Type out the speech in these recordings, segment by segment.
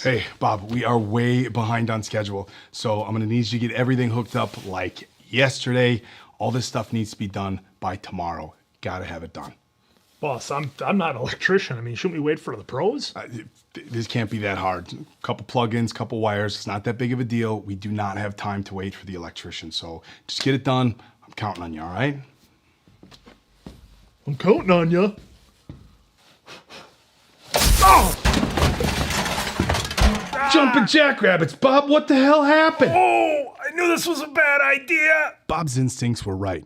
Hey, Bob, we are way behind on schedule, so I'm gonna need you to get everything hooked up like yesterday. All this stuff needs to be done by tomorrow. Gotta have it done. Boss, I'm not an electrician. I mean, shouldn't we wait for the pros? This can't be that hard. Couple plugins, couple wires. It's not that big of a deal. We do not have time to wait for the electrician, so just get it done. I'm counting on you, all right? I'm counting on you. Oh! Jumping jackrabbits, Bob, what the hell happened? Oh, I knew this was a bad idea. Bob's instincts were right,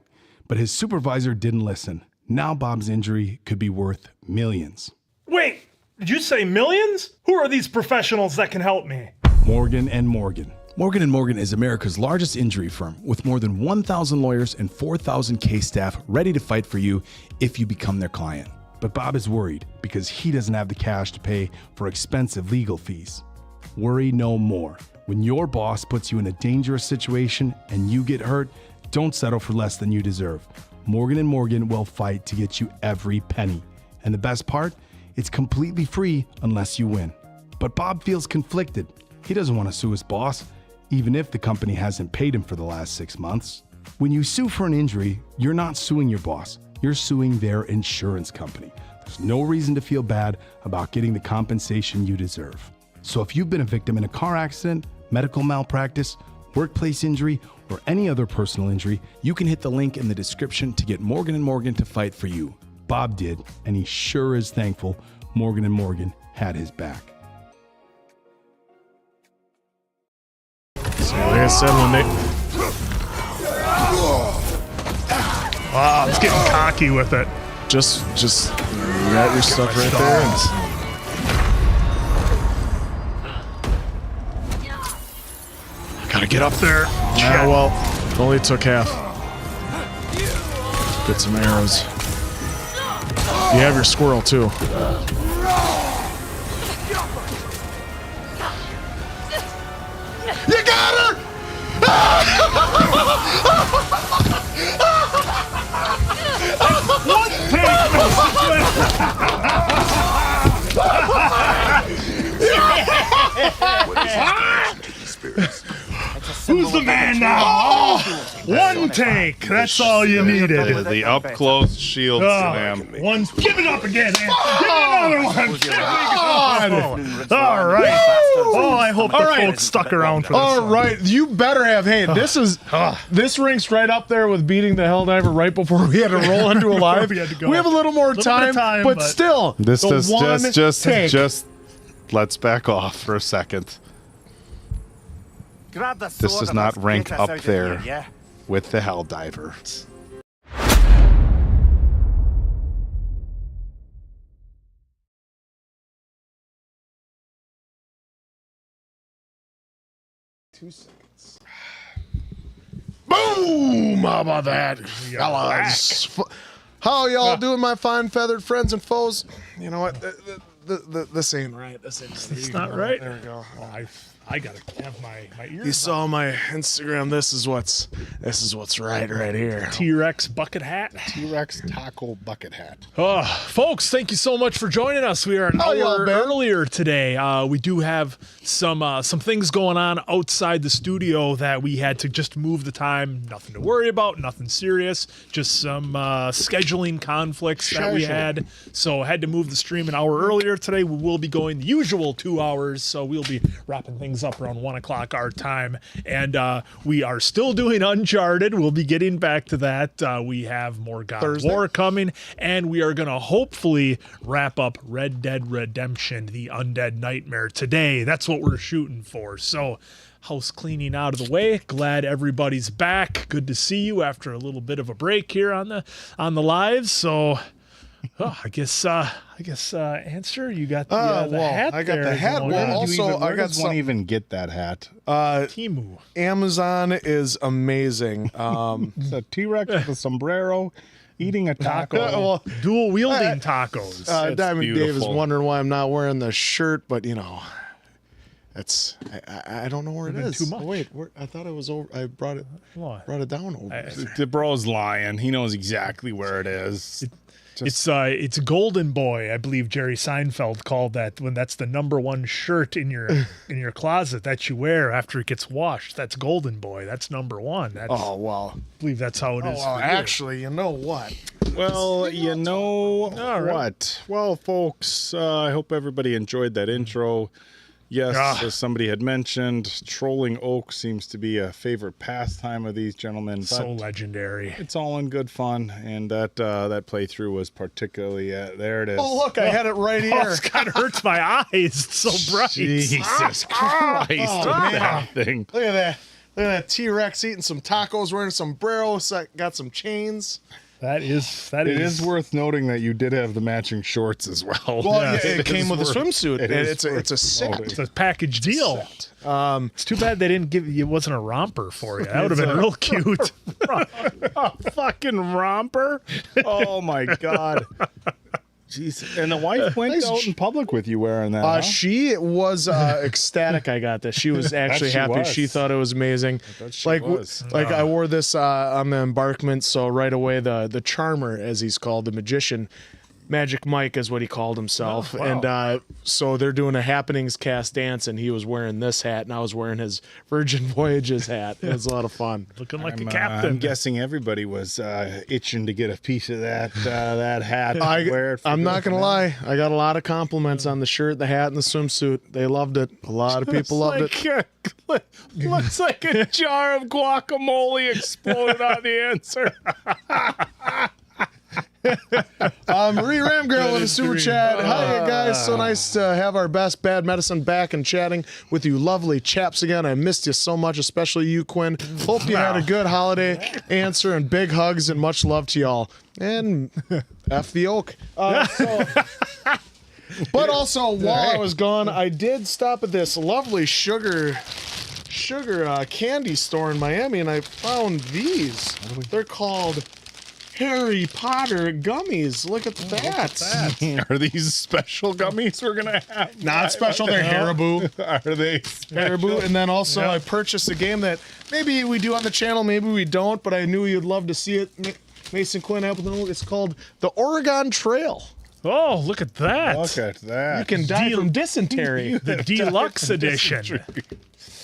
but his supervisor didn't listen. Now Bob's injury could be worth millions. Wait, did you say millions? Who are these professionals that can help me? Morgan & Morgan. Morgan & Morgan is America's largest injury firm with more than 1,000 lawyers and 4,000 case staff ready to fight for you if you become their client. But Bob is worried because he doesn't have the cash to pay for expensive legal fees. Worry no more. When your boss puts you in a dangerous situation and you get hurt, don't settle for less than you deserve. Morgan & Morgan will fight to get you every penny. And the best part? It's completely free unless you win. But Bob feels conflicted. He doesn't want to sue his boss, even if the company hasn't paid him for the last 6 months. When you sue for an injury, you're not suing your boss. You're suing their insurance company. There's no reason to feel bad about getting the compensation you deserve. So if you've been a victim in a car accident, medical malpractice, workplace injury, or any other personal injury, you can hit the link in the description to get Morgan & Morgan to fight for you. Bob did, and he sure is thankful Morgan & Morgan had his back. So like I said, when they... Wow, I was getting cocky with it. Just you got your stuff right there. Gotta get up there. Yeah, well, it only took half. Get some arrows. You have your squirrel too. You got her! One take! Who's the man now? Oh, one take. That's all you needed. The up-close shield slam. One's give it up again. Give me another one. All right. Oh, I hope the folks stuck around for this. All right, you better have. Hey, this ranks right up there with beating the Helldiver right before we had to roll into a live. We had to go. We have a little more time, but still, This the is one take. just let's back off for a second. This does not rank up there with the Helldiver. Boom! How about that, fellas? How y'all doing, my fine feathered friends and foes? You know what? This ain't right. This ain't. It's not right. There we go. Oh, I gotta have my ears. You saw my Instagram. This is what's right here. T-Rex bucket hat. T-Rex taco bucket hat. Folks, thank you so much for joining us. We are an hour earlier today. We do have some things going on outside the studio that we had to just move the time. Nothing to worry about, nothing serious. Just some scheduling conflicts that we had. So I had to move the stream an hour earlier today. We will be going the usual 2 hours, so we'll be wrapping things up around 1 o'clock our time. And we are still doing Uncharted. We'll be getting back to that. We have more God of War coming, and we are going to hopefully wrap up Red Dead Redemption, the Undead Nightmare today. That's what we're shooting for. So house cleaning out of the way. Glad everybody's back. Good to see you after a little bit of a break here on the live. So I guess answer, you got the hat. I got there. the hat. Well, also I got Won't even get that hat. Timu. Amazon is amazing. It's a T-Rex with a sombrero eating a taco. Well, Dual wielding tacos. Diamond Dave is beautiful. wondering why I'm not wearing the shirt, but you know, it's I don't know where it is. Too much. Oh, wait, I thought it was over. I brought it What? down over. The bro's lying. He knows exactly where it is. It's Golden Boy, I believe Jerry Seinfeld called that, when that's the number one shirt in your closet that you wear after it gets washed. That's Golden Boy. That's number one. That's, well. I believe that's how it is. Well, for you. actually, you know what? Well, you know All right. what? Well, folks, I hope everybody enjoyed that intro. Yes, as somebody had mentioned, trolling Oak seems to be a favorite pastime of these gentlemen. So but legendary. it's all in good fun, and that playthrough was particularly there it is. Oh, look, I had it right Oh, here. it kind of hurts my eyes. It's so bright. Jesus Christ! That thing. Look at that. Look at that T-Rex eating some tacos, wearing sombrero, got some chains. It It is worth noting that you did have the matching shorts as well. Well, Yeah, it came with a swimsuit. It's a set. It's a package deal. It's too bad they didn't give you. It wasn't a romper for you. That would have been real cute. A fucking romper. Oh my God. Jeez. And the wife went out in public with you wearing that. Huh? She was ecstatic I got this. She was actually she happy. was. She thought it was amazing. she was. I wore this on the embarkment, so right away the charmer, as he's called, the magician, Magic Mike is what he called himself. Oh, wow. And so they're doing a Happenings cast dance, and he was wearing this hat, and I was wearing his Virgin Voyages hat. It was a lot of fun. Looking like a I'm captain. guessing everybody was itching to get a piece of that hat. Wear it for I'm not good gonna lie, I got a lot of compliments on the shirt, the hat, and the swimsuit. They loved it. A lot of people loved it. Looks like a jar of guacamole exploded on the answer. Marie Ramgirl with a super chat. Hi, guys. So nice to have our best bad medicine back and chatting with you lovely chaps again. I missed you so much, especially you, Quinn. Hope you had a good holiday answer, and big hugs and much love to y'all. And F the Oak. But also, while I was gone, I did stop at this lovely sugar candy store in Miami, and I found these. They're called Harry Potter gummies. Look at that. Are these special gummies we're gonna have? Not special, they're Haribo. Are they? Haribo. And then also I purchased a game that maybe we do on the channel, maybe we don't, but I knew you'd love to see it. Mason Quinn, it's called the Oregon Trail. Oh, look at that. Look at that. You can die from dysentery. The deluxe edition.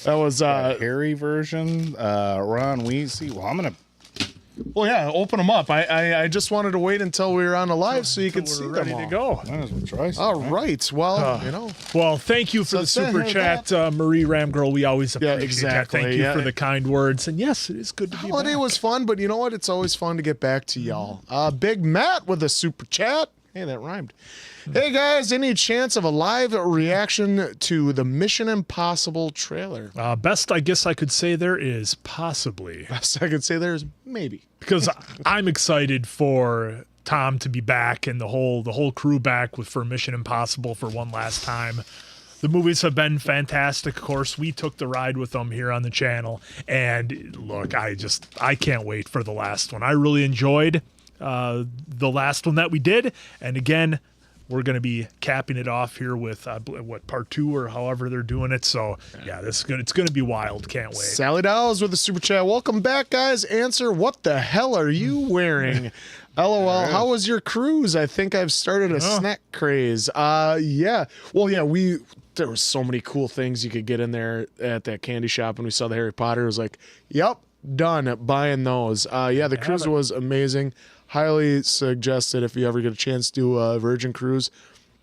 That was Harry version. Ron Weasley. Well, I'm gonna. well, yeah, open them up. I just wanted to wait until we were on the live so you could see We're ready them all. to go. Might as well try some, All right. Well, you know. Well, thank you for the So super send chat, Marie Ramgirl. We always appreciate that. exactly, Thank you yeah. for the kind words. And yes, it is good to be Holiday back. was fun, but you know what? It's always fun to get back to y'all. Big Matt with a super chat. Hey, that rhymed. Hey guys, any chance of a live reaction to the Mission Impossible trailer? Best I guess I could say there is possibly. Best I could say there's maybe. Because I'm excited for Tom to be back and the whole crew back for Mission Impossible for one last time. The movies have been fantastic. Of course, we took the ride with them here on the channel. And look, I can't wait for the last one. I really enjoyed the last one that we did. And again, we're going to be capping it off here with part 2 or however they're doing it. So yeah, it's going to be wild. Can't wait. Sally Dowles with a super chat. Welcome back, guys. Answer, what the hell are you wearing? LOL, how was your cruise? I think I've started a snack craze. Yeah. Well, yeah, there were so many cool things you could get in there at that candy shop when we saw the Harry Potter. It was like, yep, done buying those. Yeah, the cruise was amazing. Highly suggested if you ever get a chance to do a Virgin cruise.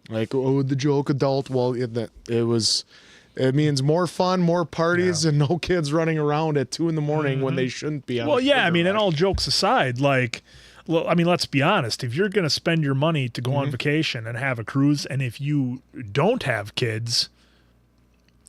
Like, oh, the joke adult. Well, it means more fun, more parties, and no kids running around at 2 a.m. when they shouldn't be. Well, yeah, I mean, and all jokes aside, like, well, I mean, let's be honest. If you're going to spend your money to go on vacation and have a cruise, and if you don't have kids,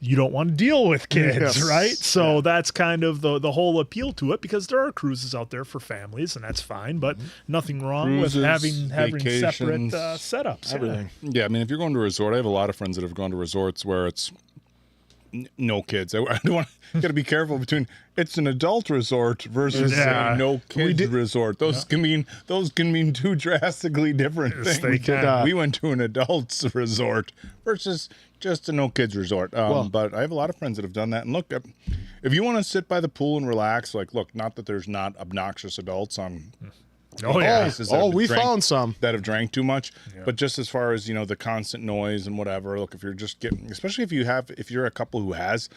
you don't want to deal with kids, right? So that's kind of the whole appeal to it, because there are cruises out there for families, and that's fine, but nothing wrong with having separate setups. Everything. Yeah, I mean, if you're going to a resort, I have a lot of friends that have gone to resorts where it's no kids. I don't want. Got to be careful between it's an adult resort versus a no kids resort. Those can mean two drastically different things. We went to an adults resort versus just a no kids resort. But I have a lot of friends that have done that. And look, if you want to sit by the pool and relax, like, look, not that there's not obnoxious adults on Oh, yeah. We found some that have drank too much. Yeah. But just as far as, the constant noise and whatever, look, if you're just getting, especially if you're a couple who has,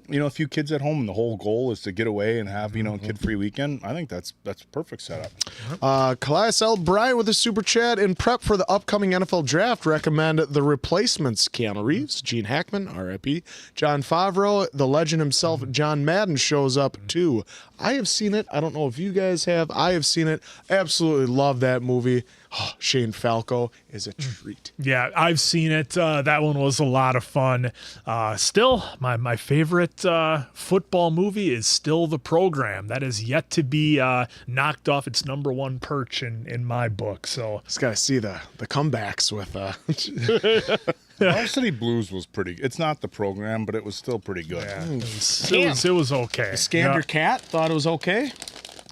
a few kids at home and the whole goal is to get away and have, a kid-free weekend, I think that's a perfect setup. Calais L. Bryant with a super chat. In prep for the upcoming NFL draft, recommend The Replacements. Keanu Reeves, Gene Hackman, R.I.P., John Favreau, the legend himself, John Madden, shows up too. I have seen it. I don't know if you guys have. I have seen it. Absolutely love that movie. Oh, Shane Falco is a treat. Yeah, I've seen it. That one was a lot of fun. Still, my favorite football movie is still The Program. That is yet to be knocked off its number one perch in my book. So just gotta see the comebacks with. Varsity Blues was pretty. It's not The Program, but it was still pretty good. Yeah, it was okay. Scander Cat thought it was okay.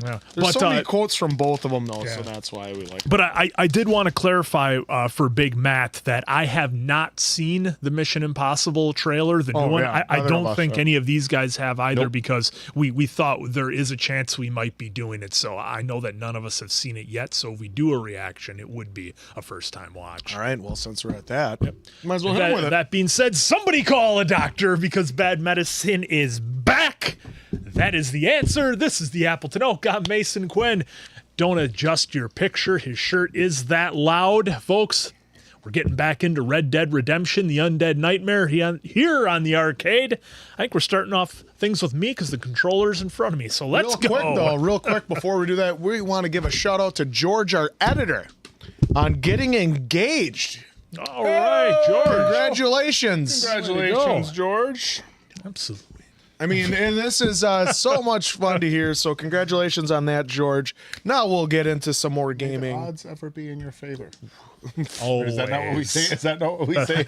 Yeah. There's so many quotes from both of them, though, so that's why we like it. But I did want to clarify for Big Matt that I have not seen the Mission Impossible trailer, the new one. Yeah. I don't think any of these guys have either because we thought there is a chance we might be doing it. So I know that none of us have seen it yet. So if we do a reaction, it would be a first-time watch. All right, well, since we're at that, might as well hit with it. That being said, somebody call a doctor because bad medicine is back. That is the answer. This is the Appleton Oak. I'm Mason Quinn. Don't adjust your picture. His shirt is that loud, folks. We're getting back into Red Dead Redemption, the Undead Nightmare here on the arcade. I think we're starting off things with me because the controller's in front of me. So let's go. Real quick, before we do that, we want to give a shout out to George, our editor, on getting engaged. All right, George. Congratulations. Congratulations, George. Absolutely. I mean, and this is so much fun to hear, so congratulations on that, George. Now we'll get into some more gaming. May the odds ever be in your favor. Always. Is that not what we say? Is that not what we say?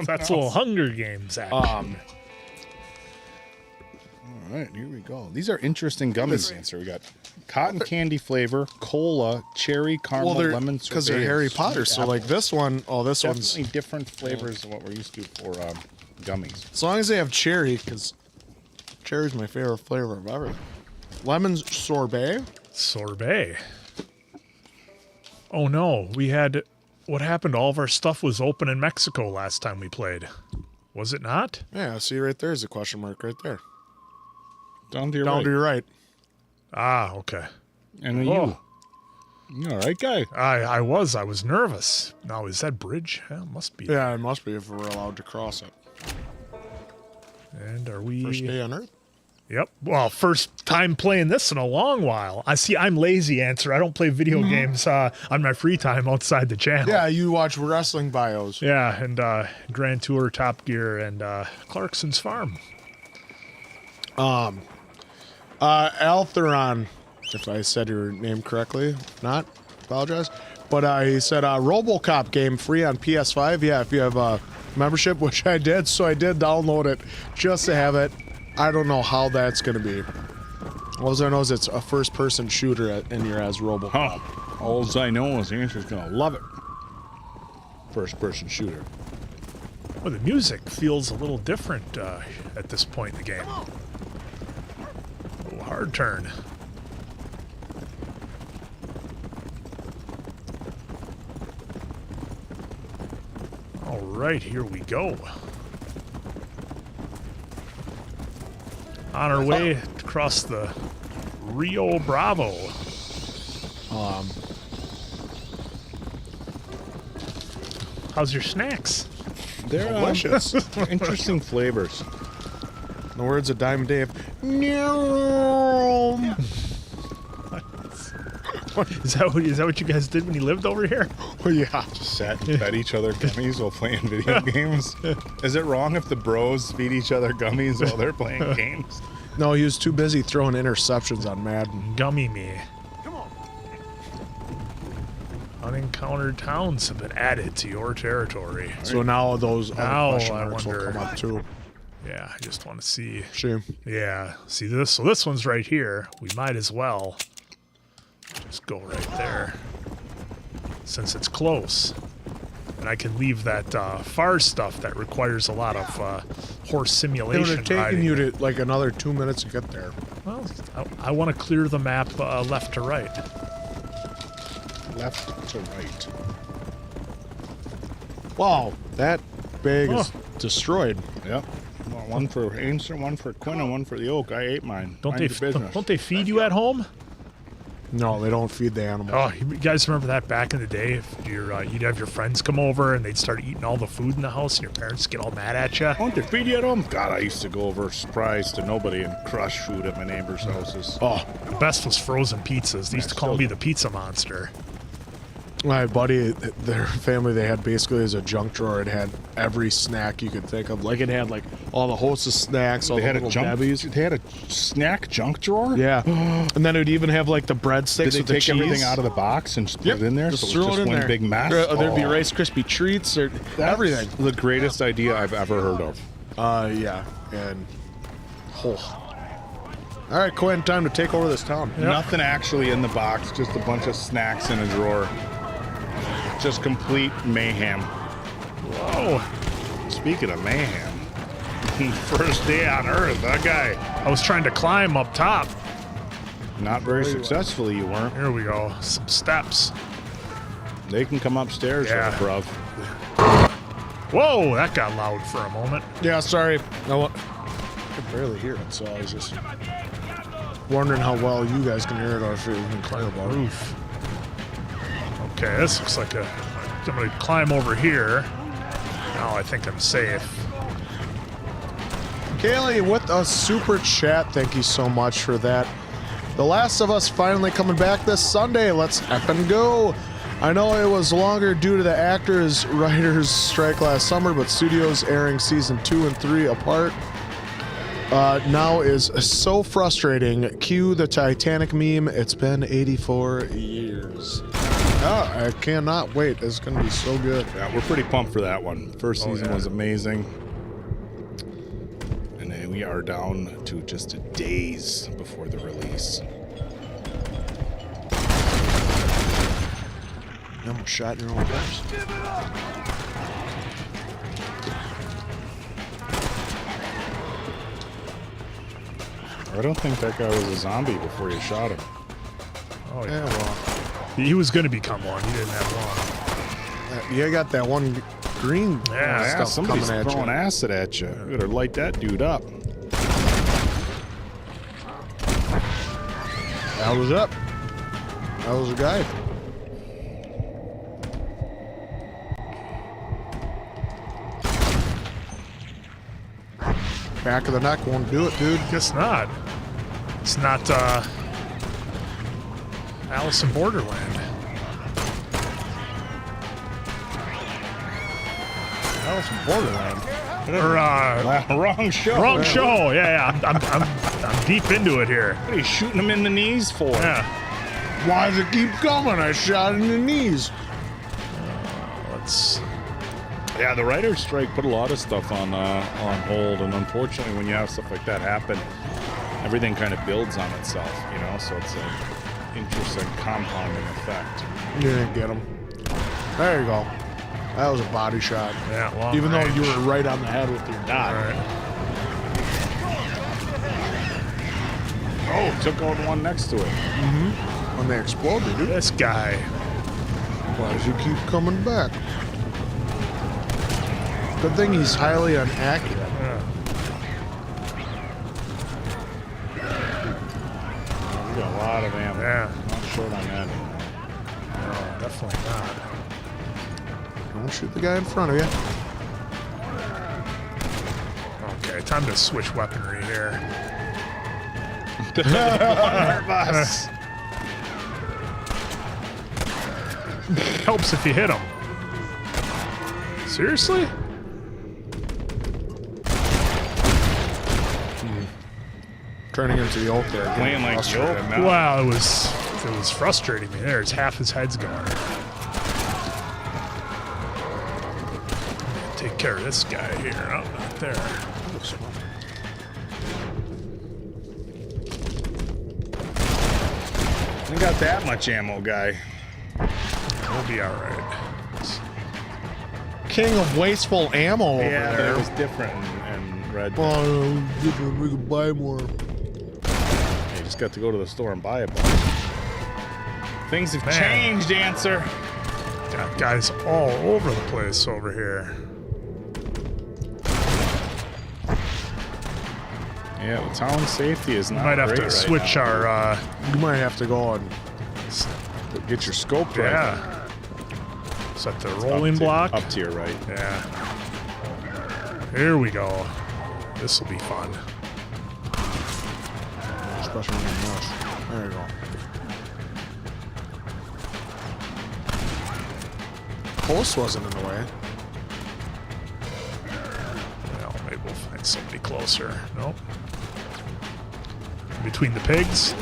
That's a little Hunger Games action. All right, here we go. These are interesting gummies. Answer. We got cotton candy flavor, cola, cherry, caramel, lemon. Because they're Harry Potter. So like this one, this definitely one's different flavors than what we're used to for gummies. As long as they have cherry, because cherry's my favorite flavor of everything. Lemon sorbet. Sorbet. Oh no, what happened? All of our stuff was open in Mexico last time we played. Was it not? Yeah, see right there's a question mark right there. Down to your right. Ah, okay. And you all right, guy? I was nervous. Now, is that bridge? Yeah, it must be. Yeah, it must be if we're allowed to cross it. And are we... First day on Earth? Yep. Well, first time playing this in a long while. I'm lazy, Answer. I don't play video games on my free time outside the channel. Yeah, you watch wrestling bios. Yeah, and Grand Tour, Top Gear, and Clarkson's Farm. Altheron, if I said your name correctly, if not, apologize. But he said RoboCop game free on PS5. Yeah, if you have a membership, which I did, so I did download it just to have it. I don't know how that's going to be. All I know is it's a first-person shooter and you're as RoboCop. All I know is the answer's going to love it. First-person shooter. Well, the music feels a little different at this point in the game. Oh, hard turn. All right, here we go. On our way across the Rio Bravo. How's your snacks? They're delicious. Interesting flavors. In the words of Diamond Dave, no. Is that what you guys did when you lived over here? Oh, yeah. Just sat and fed each other gummies while playing video games. Is it wrong if the bros feed each other gummies while they're playing games? No, he was too busy throwing interceptions on Madden. Gummy me. Come on. Unencountered towns have been added to your territory. So now those other question I marks will wonder. come up too. Yeah, I just want to see. Shame. Yeah, see this. So this one's right here. We might as well just go right there, since it's close. And I can leave that far stuff that requires a lot of horse simulation. It would have taken riding. you to like another 2 minutes to get there. Well, I want to clear the map left to right. Left to right. Wow, that bag is destroyed. Yep. Well, one for Ainser, one for Quinn, and one for the Oak. I ate mine. Don't Mind your business. they feed you at home? No, they don't feed the animals. Oh, you guys remember that back in the day? If you'd have your friends come over and they'd start eating all the food in the house, and your parents get all mad at you. Don't they feed you at home? God, I used to go over surprise to nobody and crush food at my neighbors' houses. Oh, the best was frozen pizzas. They used to call me the pizza monster. My buddy, their family, they had basically as a junk drawer. It had every snack you could think of. Like it had like all the Hostess snacks, all They the had little a junk. Debbie's. They had a snack junk drawer. Yeah, and then it would even have like the breadsticks Did they with the take cheese. everything out of the box and just put it in there? Just so it throw was it in just one there. big mess. There'd be Rice Krispie treats or everything. The greatest idea I've ever heard of. Yeah, and all right, Quinn, time to take over this town. Yep. Nothing actually in the box, just a bunch of snacks in a drawer. Just complete mayhem. Whoa. Speaking of mayhem, first day on Earth, that guy. I was trying to climb up top. Not very successfully, you weren't. Here we go. Some steps. They can come upstairs, Yeah. bruv. Whoa, that got loud for a moment. Yeah, sorry. I could barely hear it, so I was just wondering how well you guys can hear it or if you can climb about it. Roof. Okay, this looks like I'm gonna climb over here. Now I think I'm safe. Kaylee with a super chat. Thank you so much for that. The Last of Us finally coming back this Sunday. Let's up and go. I know it was longer due to the actors writers strike last summer, but studios airing season 2 and 3 apart now is so frustrating. Cue the Titanic meme. It's been 84 years. Oh, I cannot wait. It's going to be so good. Yeah, we're pretty pumped for that one. First season was amazing. And then we are down to just days before the release. You almost shot in your own horse. I don't think that guy was a zombie before you shot him. Oh Yeah, well, He was gonna become one. He didn't have long. you got that one green Yeah, stuff somebody's coming at throwing you. acid at you. You better light that dude up. That was up. That was a guy. Back of the neck won't do it, dude. Guess not. It's not Alice in Borderland. Alice in Borderland. Or Wrong show. wrong show. Yeah. I'm deep into it here. What are you shooting him in the knees for? Yeah. Why does it keep coming? I shot in the knees. Let's. Yeah, the writer's strike put a lot of stuff on hold, and unfortunately, when you have stuff like that happen, everything kind of builds on itself, you know. So it's an interesting compounding effect. You didn't get him. There you go. That was a body shot. Yeah. Long Even though range. you were right on the head with your dot. All right. Oh, took out one next to it. When they exploded, dude. This guy. Why does he keep coming back? Good thing he's highly inaccurate. Yeah. We got a lot of ammo. Yeah. Not short on that. No, definitely not. Don't shoot the guy in front of you. Okay, time to switch weaponry here. Bus. Helps if you hit him. Seriously? Turning into the oak there. Playing like Frustrated. Joe. Now. Wow, it was frustrating me. There's half his head's gone. Take care of this guy here. Oh, not there. We got that much ammo, guy. We'll be all right. King of wasteful ammo over Yeah, but there. it was different in Red. Oh, we could buy more. Hey, just got to go to the store and buy a bunch. Things have changed, Answer. Got guys all over the place over here. Yeah, the town safety is not Might have great to right switch now. our. You might have to go and Get your scope right. Yeah. Set the rolling block. Up to your right. Yeah. Here we go. This will be fun. especially when you miss. There you go. Post wasn't in the way. Well, maybe we'll find somebody closer. Nope. Between the pigs.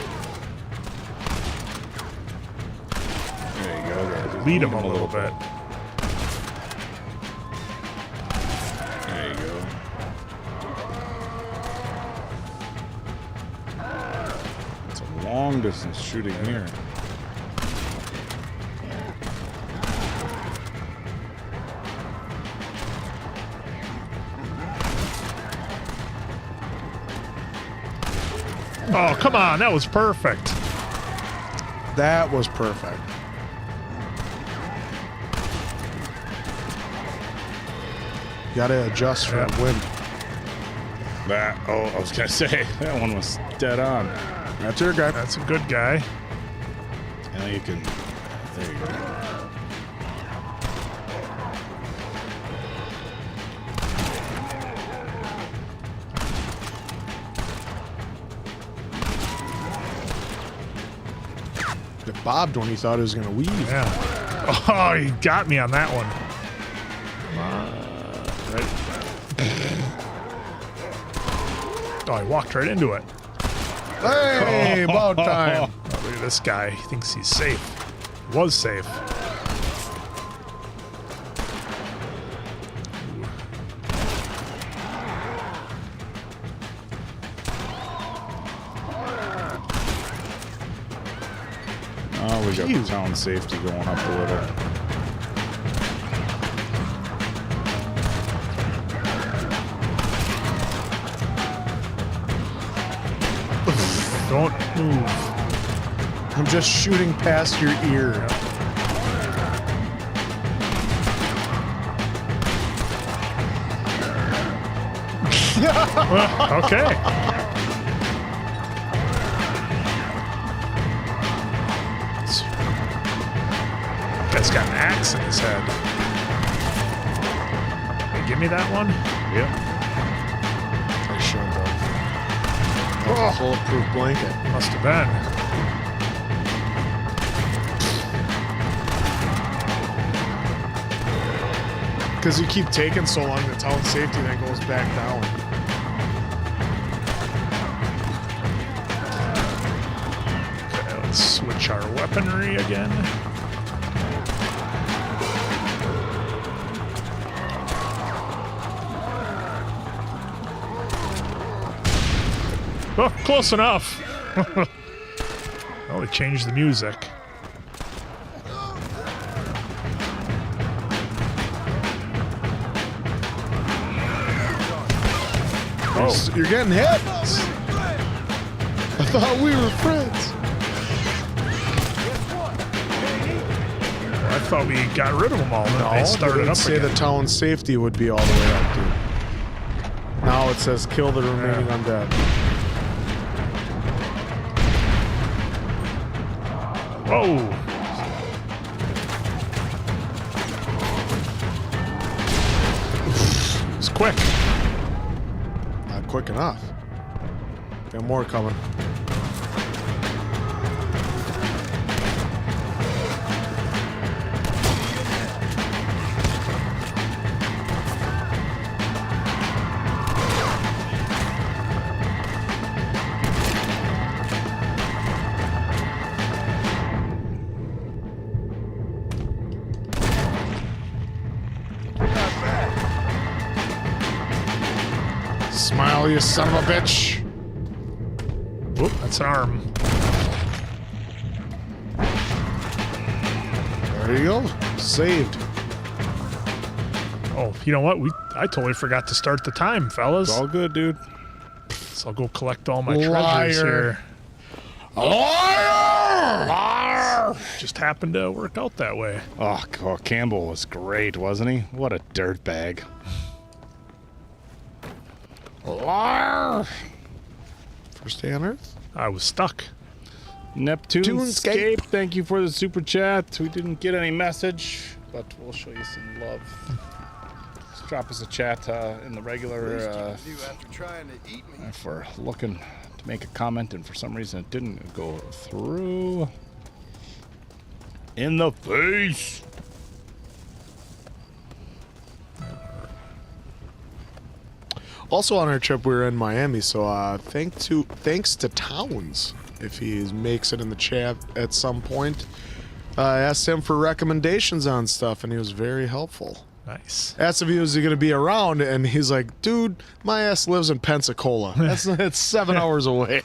There you go. Guys. Lead them a little bit. There you go. It's a long distance shooting here. Oh, come on. That was perfect. That was perfect. You gotta adjust for the wind. I was gonna say that one was dead on. That's your guy. That's a good guy. Now you can. There you go. It bobbed when he thought he was gonna weave. Yeah. Oh, he got me on that one. Right. Oh, he walked right into it. Hey, about time. Oh, look at this guy. He thinks he's safe. He was safe. Oh, we got the town safety going up a little. Don't move. I'm just shooting past your ear. Okay. Guy's got an axe in his head. Hey, give me that one. Yep. I should have. Oh, bulletproof blanket. Must have been. Because you keep taking so long, the town safety then goes back down. Okay, let's switch our weaponry again. Oh, close enough. Well, they changed the music. Oh, You're getting hit. I thought we were friends. I thought we got rid of them all. No, They started up say again. the town safety would be all the way up, dude. Now it says kill the remaining undead. Whoa. It's quick. Not quick enough. Got more coming. Smile, you son of a bitch. Whoop, that's an arm. There you go. Saved. Oh, you know what? I totally forgot to start the time, fellas. It's all good, dude. So I'll go collect all my Liar. treasures here. Just happened to work out that way. Oh, Campbell was great, wasn't he? What a dirtbag. First day on Earth. I was stuck. Neptunescape, thank you for the super chat. We didn't get any message, but we'll show you some love. Just drop us a chat in the regular if we're looking to make a comment, and for some reason it didn't go through. In the face. Also on our trip, we were in Miami, so thanks to Towns, if he makes it in the chat at some point. I asked him for recommendations on stuff, and he was very helpful. Nice. Asked if he was going to be around, and he's like, dude, my ass lives in Pensacola. It's 7 hours away.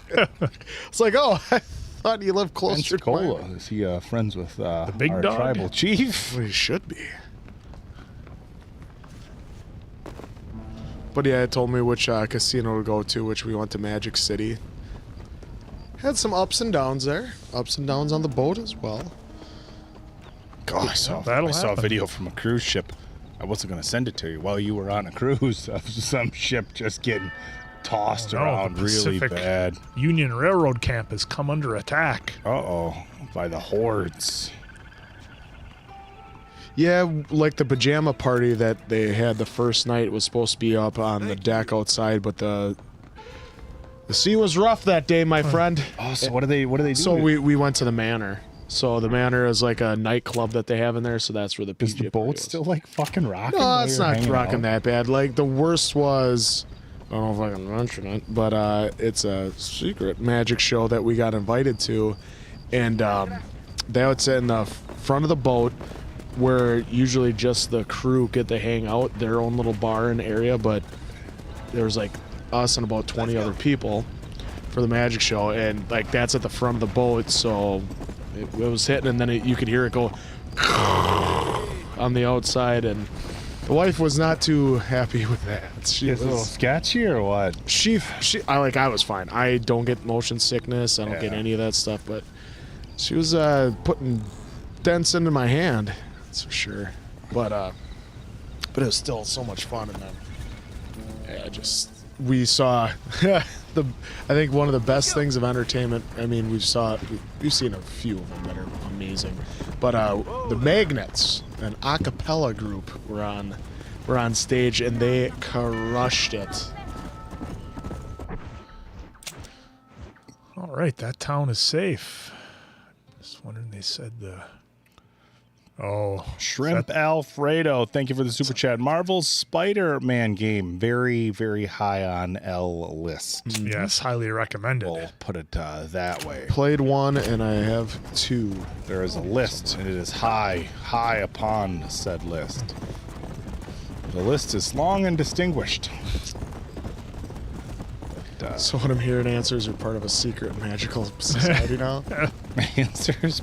It's like, oh, I thought you lived closer to Miami. Pensacola. Is he friends with the big our dog? tribal chief? Well, he should be. But yeah, it told me which casino to go to, which we went to Magic City. Had some ups and downs there. Ups and downs on the boat as well. God, I saw a video from a cruise ship. I wasn't going to send it to you while you were on a cruise of some ship just getting tossed around the really Pacific bad. Union Railroad camp has come under attack. Uh-oh, by the hordes. Yeah, like the pajama party that they had the first night was supposed to be up on the deck outside, but the sea was rough that day, my friend. Oh, so what do they do? So we went to the Manor. So the Manor is like a nightclub that they have in there, so that's where the PJ Is the boat party still like fucking rocking? No, it's not rocking that bad. Like the worst was, I don't know if I can mention it, but it's a secret magic show that we got invited to, and they would sit in the front of the boat, where usually just the crew get to hang out, their own little bar and area, but there was like us and about 20 other people for the magic show, and like that's at the front of the boat, so it was hitting, and then you could hear it go on the outside, and the wife was not too happy with that. She was a little sketchy or what? I was fine. I don't get motion sickness. I don't get any of that stuff, but she was putting dents into my hand. That's for sure. But it was still so much fun, and then we saw I think one of the best things of entertainment. I mean, we've seen a few of them that are amazing, but the Magnets, an a cappella group, were on stage, and they crushed it. All right, that town is safe. Just wondering, they said the... Oh, Shrimp Alfredo, thank you for the super chat. Marvel's Spider-Man game, very, very high on L list. Yes, highly recommended. We'll put it that way. Played one, and I have two. There is a list, and it is high upon said list. The list is long and distinguished. So what I'm hearing, answers are part of a secret magical society now. Answers.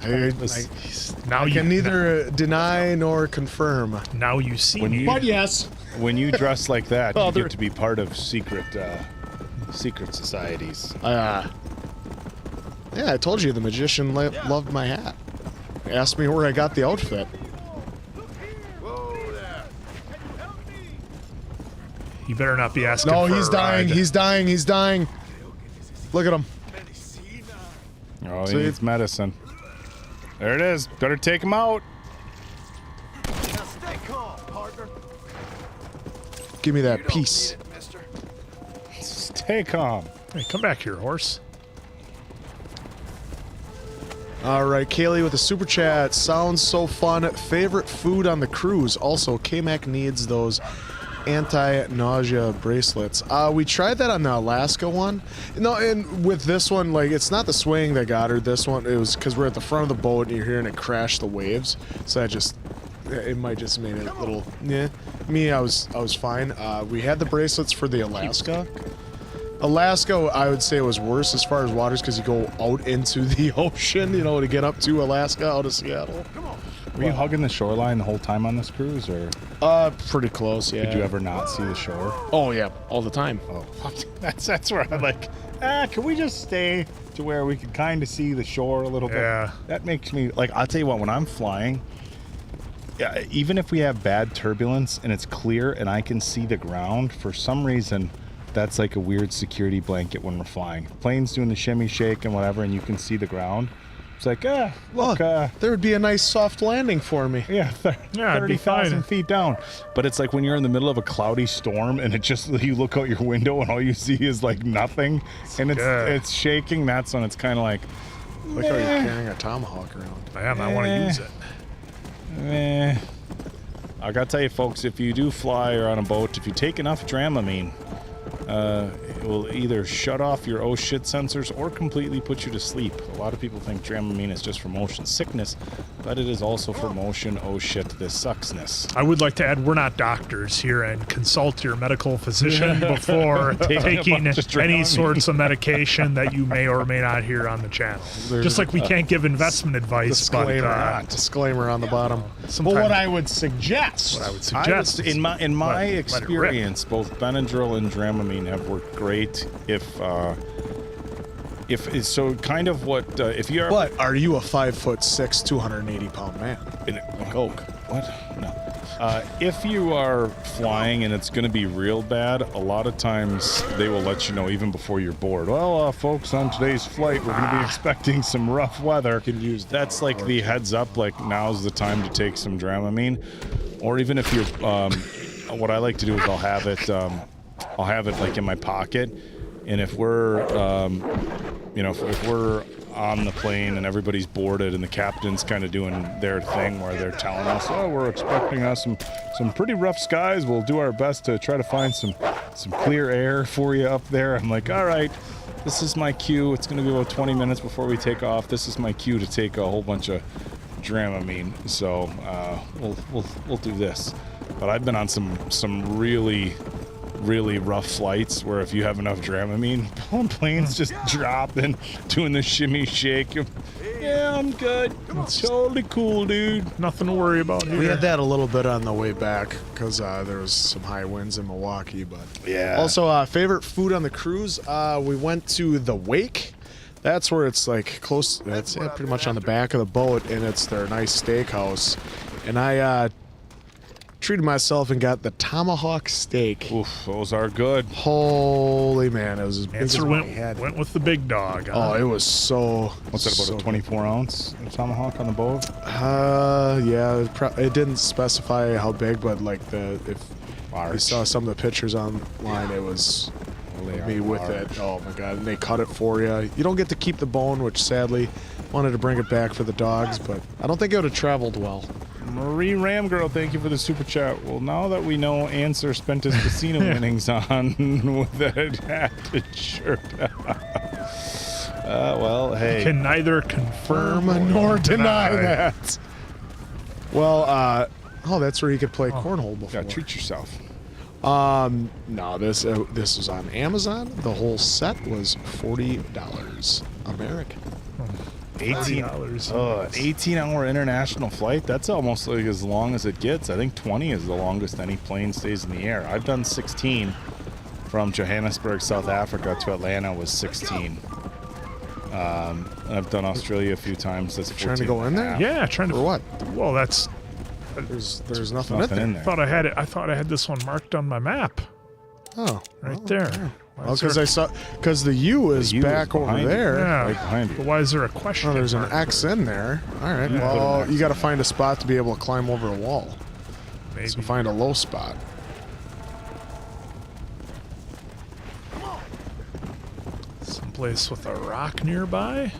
Now you can neither deny nor confirm. Now you see. But yes. When you dress like that, you get to be part of secret societies. Yeah, I told you the magician loved my hat. Asked me where I got the outfit. You better not be asking. No, for he's a dying. ride. He's dying. He's dying. Look at him. Oh, he needs medicine. There it is. Better take him out. Give me that piece. Stay calm. Hey, come back here, horse. All right, Kaylee with a super chat. Sounds so fun. Favorite food on the cruise. Also, K-Mac needs those anti-nausea bracelets. We tried that on the Alaska one. No, and with this one, like, it's not the swing that got her. This one, it was because we're at the front of the boat and you're hearing it crash the waves. So it might just made it a little, yeah. Me, I was fine. We had the bracelets for the Alaska. Alaska, I would say, was worse as far as waters because you go out into the ocean, to get up to Alaska out of Seattle. Were you hugging the shoreline the whole time on this cruise, or? Pretty close, yeah. Did you ever not see the shore? Oh, yeah, all the time. Oh, that's where I'm like, can we just stay? to where we could kind of see the shore a little bit. Yeah. That makes me, like, I'll tell you what, when I'm flying, even if we have bad turbulence and it's clear and I can see the ground, for some reason, that's like a weird security blanket when we're flying. Plane's doing the shimmy shake and whatever, and you can see the ground. It's like, look, there would be a nice soft landing for me. yeah, 30,000 feet down. But it's like when you're in the middle of a cloudy storm and it just, you look out your window and all you see is like nothing, and it's shaking. That's when it's kind of like, Look how you're carrying a tomahawk around. I want to use it. I gotta tell you, folks, if you do fly or on a boat, if you take enough Dramamine, it will either shut off your oh shit sensors or completely put you to sleep. A lot of people think Dramamine is just for motion sickness, but it is also for motion oh shit this sucksness. I would like to add, we're not doctors here, and consult your medical physician before taking any sorts of medication that you may or may not hear on the channel. Just like we can't give investment advice. Disclaimer on the bottom. But what I would suggest. In my experience, both Benadryl and Dramamine have worked great. If so, kind of what if you're. But are you a 5'6", 280-pound man? Coke. What? No. If you are flying and it's going to be real bad, a lot of times they will let you know even before you're bored. Well, folks, on today's flight, we're going to be expecting some rough weather. That's like the heads up. Like now's the time to take some Dramamine, or even if you're. What I like to do is I'll have it like in my pocket, and if we're if we're on the plane and everybody's boarded and the captain's kind of doing their thing where they're telling us, oh, we're expecting us some pretty rough skies, we'll do our best to try to find some clear air for you up there. I'm like, all right, this is my cue. It's going to be about 20 minutes before we take off. This is my cue to take a whole bunch of Dramamine. So we'll do this. But I've been on some really rough flights where if you have enough Dramamine, planes just dropping, doing the shimmy shake. Yeah, I'm good. It's totally cool, dude. Nothing to worry about here. We had that a little bit on the way back because there was some high winds in Milwaukee. But yeah. Also, favorite food on the cruise, we went to the Wake. That's where it's like close. That's pretty much on the back of the boat, and it's their nice steakhouse. And I treated myself and got the tomahawk steak. Oof, those are good. Holy man, it was as big as my went head. with the big dog. Oh, it was so. What's that, about a 24-ounce tomahawk on the boat? Yeah, it didn't specify how big, but like if you saw some of the pictures online, it was me with it. Oh my god, and they cut it for you. You don't get to keep the bone, which sadly wanted to bring it back for the dogs, but I don't think it would have traveled well. Marie Ramgirl, thank you for the super chat. Well, now that we know Answer spent his casino winnings on with that hatted shirt. Well, hey. You can neither confirm nor deny that. Well, that's where you could play cornhole before. Yeah, treat yourself. No, this was on Amazon. The whole set was $40 American. 18-hour international flight. That's almost like as long as it gets. I think 20 is the longest any plane stays in the air. I've done 16 from Johannesburg, South Africa to Atlanta was 16. I've done Australia a few times. That's 14. Trying to go in there? Yeah, trying to. For what? Well, that's. There's nothing in there. I thought I had this one marked on my map. Oh, right there. Yeah. Well, because the U is back over there. Yeah. Right behind you. But why is there a question? Oh, there's an X in there. All right. Well, you got to find a spot to be able to climb over a wall. Maybe. So find a low spot. Someplace with a rock nearby.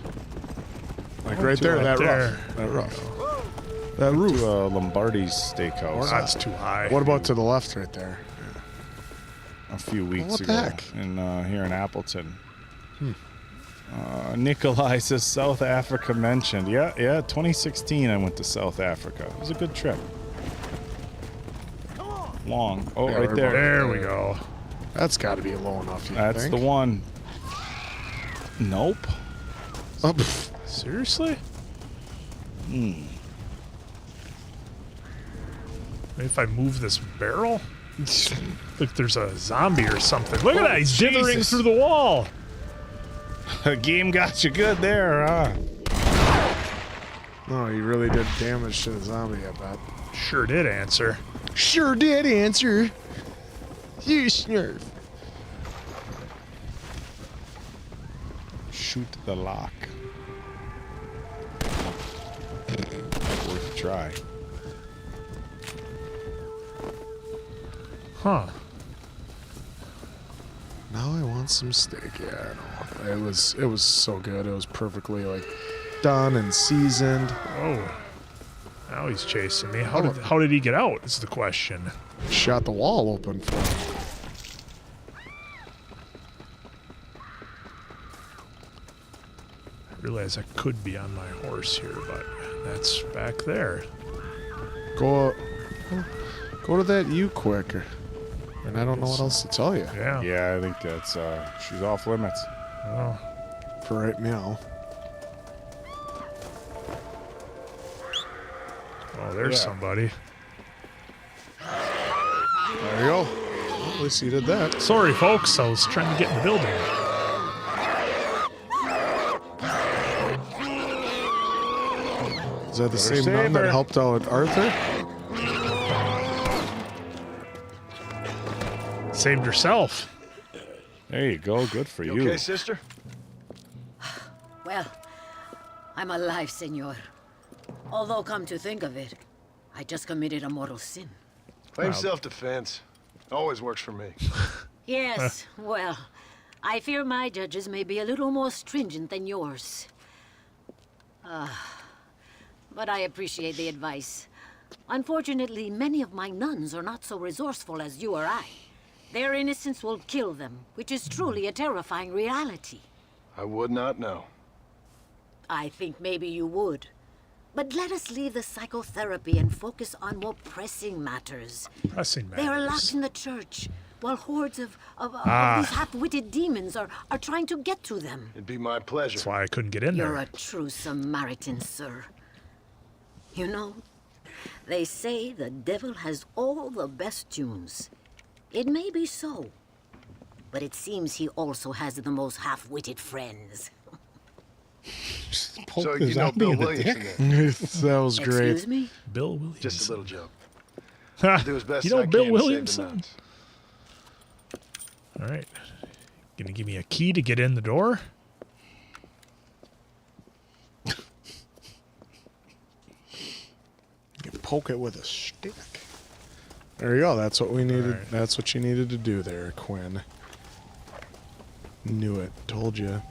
Like right there, that roof. That roof. To Lombardi's Steakhouse. That's too high. What about to the left right there? A few weeks ago. heck? Here in Appleton. Nikolai says South Africa mentioned. Yeah, 2016 I went to South Africa. It was a good trip. Long. Oh, Yeah, right there. There we go. That's got to be low enough, you That's think? the one. Nope. Oh, pff. Seriously? Maybe if I move this barrel? Look, there's a zombie or something. Look at that, he's dithering through the wall. The game got you good there, huh? Oh, he really did damage to the zombie, I bet. Sure did answer. Sure did answer. You snurf. Shoot the lock. Worth a try. Huh. Now I want some steak. Yeah, I know. It was so good. It was perfectly like done and seasoned. Oh. Now he's chasing me. How did he get out is the question. Shot the wall open for him. I realize I could be on my horse here, but that's back there. Go to that U quick. And I don't know what else to tell you. Yeah. Yeah, I think that's she's off limits. Oh. For right now. Oh, there's somebody. There you go. Well, at least you did that. Sorry, folks. I was trying to get in the building. Is that the same nun that helped out Arthur? Saved yourself. There you go. Good for you. Okay, sister? Well, I'm alive, senor. Although, come to think of it, I just committed a mortal sin. Plain self-defense. Always works for me. Yes, well, I fear my judges may be a little more stringent than yours. But I appreciate the advice. Unfortunately, many of my nuns are not so resourceful as you or I. Their innocence will kill them, which is truly a terrifying reality. I would not know. I think maybe you would. But let us leave the psychotherapy and focus on more pressing matters. Pressing matters. They are locked in the church, while hordes of these half-witted demons are trying to get to them. It'd be my pleasure. That's why I couldn't get in You're there. a true Samaritan, sir. You know, they say the devil has all the best tunes. It may be so, but it seems he also has the most half-witted friends. So you know Bill Williamson then? That was great. Excuse me? Bill Williamson. Just a little joke. Ha, Do his best you know I Bill can to save the Williamson? nuns. All right. Gonna give me a key to get in the door? You poke it with a stick. There you go. That's what we needed. Right. That's what you needed to do there, Quinn. Knew it. Told you.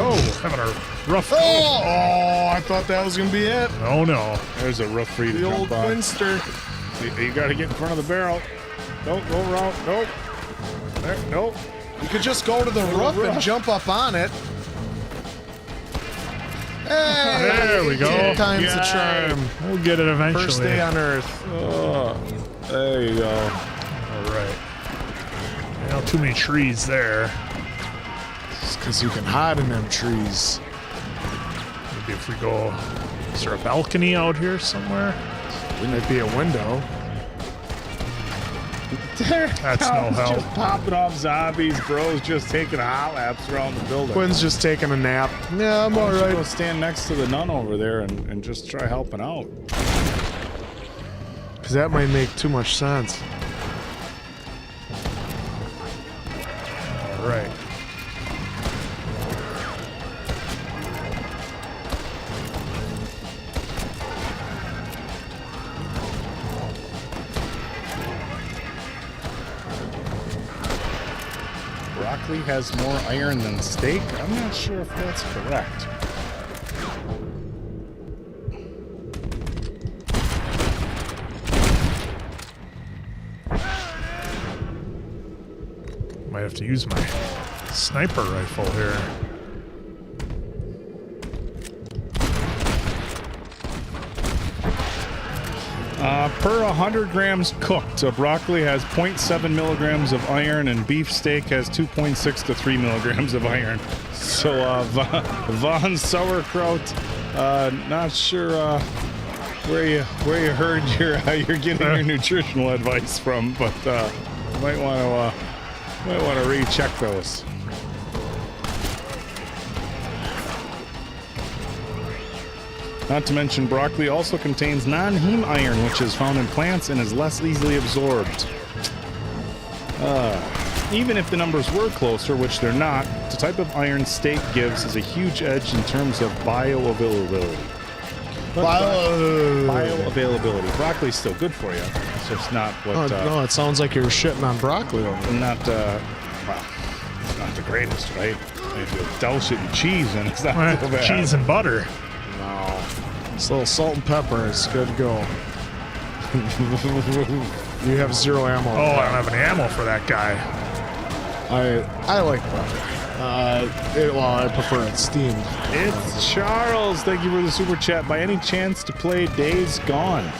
Oh, having a rough. Oh, I thought that was gonna be it. Oh no. There's a rough free to The old jump on. Quinster. You got to get in front of the barrel. Don't go around. Nope. There. Nope. You could just go to the roof and jump up on it. Hey, There we go. 10 times the Yay. charm. We'll get it eventually. First day on Earth. Oh, there you go. All right. Not too many trees there. It's because you can hide in them trees. Maybe if we go. Is there a balcony out here somewhere? There might be a window. That's no help. Just popping off zombies, bros. Just taking hot laps around the building. Quinn's just taking a nap. Yeah, I'm all Go right. stand next to the nun over there and just try helping out. Because that might make too much sense. All right. Broccoli has more iron than steak? I'm not sure if that's correct. Might have to use my sniper rifle here. Per 100 grams cooked, broccoli has 0.7 milligrams of iron, and beef steak has 2.6 to 3 milligrams of iron. So Von Sauerkraut, not sure where you heard you're getting your nutritional advice from, but might want to recheck those. Not to mention, broccoli also contains non-heme iron, which is found in plants and is less easily absorbed. Even if the numbers were closer, which they're not, the type of iron steak gives is a huge edge in terms of bioavailability. Bioavailability. Broccoli's still good for you. It's just not what... no, it sounds like you're shitting on broccoli. Well, it's not the greatest, right? If you douse it in cheese, then it's not so bad. Cheese and butter. No. It's a little salt and pepper. It's good to go. You have 0 ammo. Oh, I don't have any ammo for that guy. I like butter. I prefer it steamed. It's Charles. Thank you for the super chat. By any chance to play Days Gone?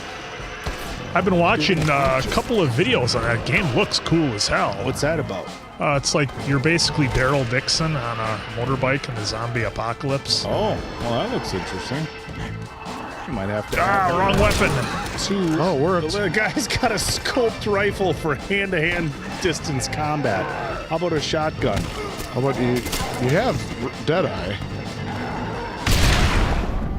I've been watching a couple of videos on that game. Looks cool as hell. What's that about? It's like you're basically Daryl Dixon on a motorbike in the zombie apocalypse. Oh, well, that looks interesting. You might have to. Wrong weapon. Oh, it worked. The guy's got a scoped rifle for hand-to-hand distance combat. How about a shotgun? How about you have Deadeye?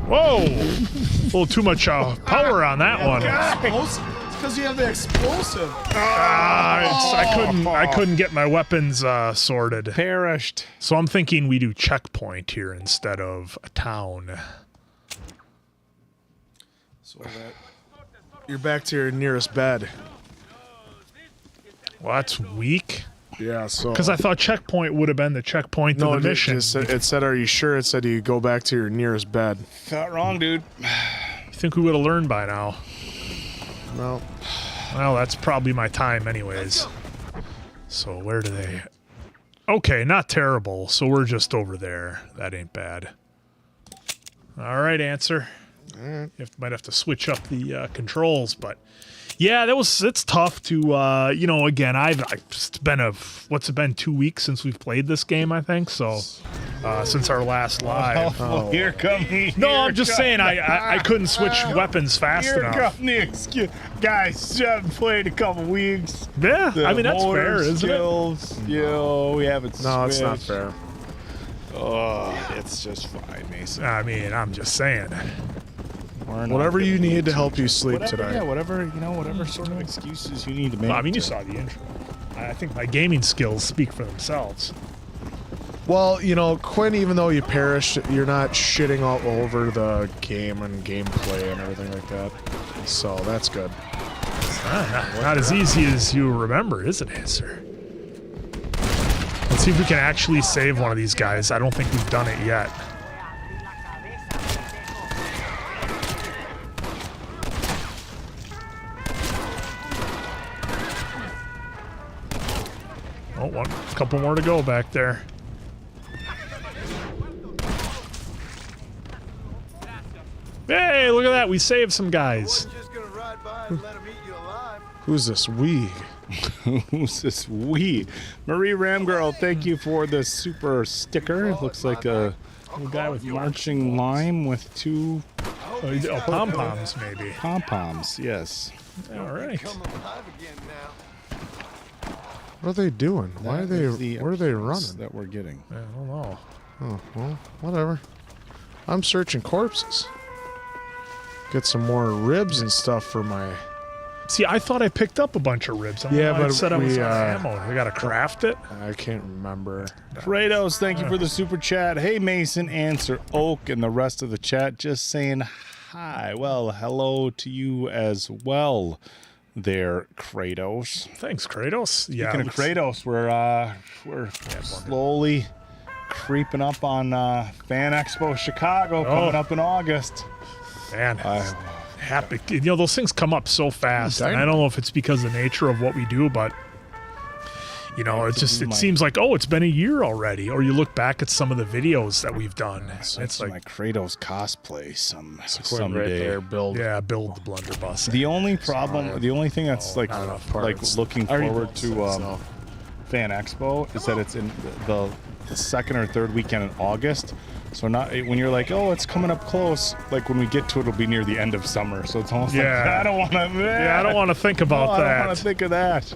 Whoa! A little too much power on that one. It's because you have the explosive. I couldn't get my weapons sorted. Perished. So I'm thinking we do checkpoint here instead of a town. So that you're back to your nearest bed. Well, that's weak. Yeah, so Because I thought checkpoint would have been the checkpoint of the mission. It said, "Are you sure?" It said you go back to your nearest bed. Not wrong, dude. You think we would have learned by now? No. Well, that's probably my time anyways. So where do they... Okay, not terrible. So we're just over there. That ain't bad. All right, Answer. You might have to switch up the controls, but yeah, it's tough to again, it's been what's it been, 2 weeks since we've played this game, I think. So since our last live. Oh, here come the... No, I'm just saying I couldn't switch weapons fast enough. Here come the excuse. Guys, haven't played a couple weeks. Yeah, The I mean that's fair, motor isn't it? skills, we haven't No, it's not switched. fair. Oh, it's just fine, Mason. I mean, I'm just saying. We're not Whatever you gonna need to do help you too- sleep whatever, today. Yeah, whatever sort of excuses you need to make. Well, I mean, you to- saw the intro. I think my gaming skills speak for themselves. Well, Quinn, even though you perished, you're not shitting all over the game and gameplay and everything like that. So that's good. Not as easy as you remember, is it, Answer? Let's see if we can actually save one of these guys. I don't think we've done it yet. Oh, a couple more to go back there. Hey, look at that. We saved some guys. Who's this we? Who's this we? Marie Ramgirl, thank you for the super sticker. It looks like a little guy with marching lime with two Pom-poms, maybe. pom-poms, yes. All right. What are they doing? Why are That is they? the Where are they episodes running? that we're getting? I don't know. Oh well, whatever. I'm searching corpses. Get some more ribs and stuff for my. See, I thought I picked up a bunch of ribs. I don't Yeah, know why it but said I was we, out of ammo. We gotta craft it. I can't remember. Kratos, thank you for the super chat. Hey, Mason, Answer, Oak, and the rest of the chat. Just saying hi. Well, hello to you as well there, Kratos. Thanks, Kratos. Yeah. Speaking of Kratos, we're slowly creeping up on Fan Expo Chicago coming up in August. Man, happy. Those things come up so fast. And I don't know if it's because of the nature of what we do, but You know, it seems like, oh, it's been a year already. Or you look back at some of the videos that we've done. It's like my Kratos cosplay someday. Right there, build the blunderbuss. The only problem, the only thing that's like looking forward to Fan Expo is that it's in the second or third weekend in August. So not when you're like, oh, it's coming up close. Like when we get to it, it'll be near the end of summer. So it's almost like I don't want to. Yeah, I don't want to think about that. I don't want to think of that.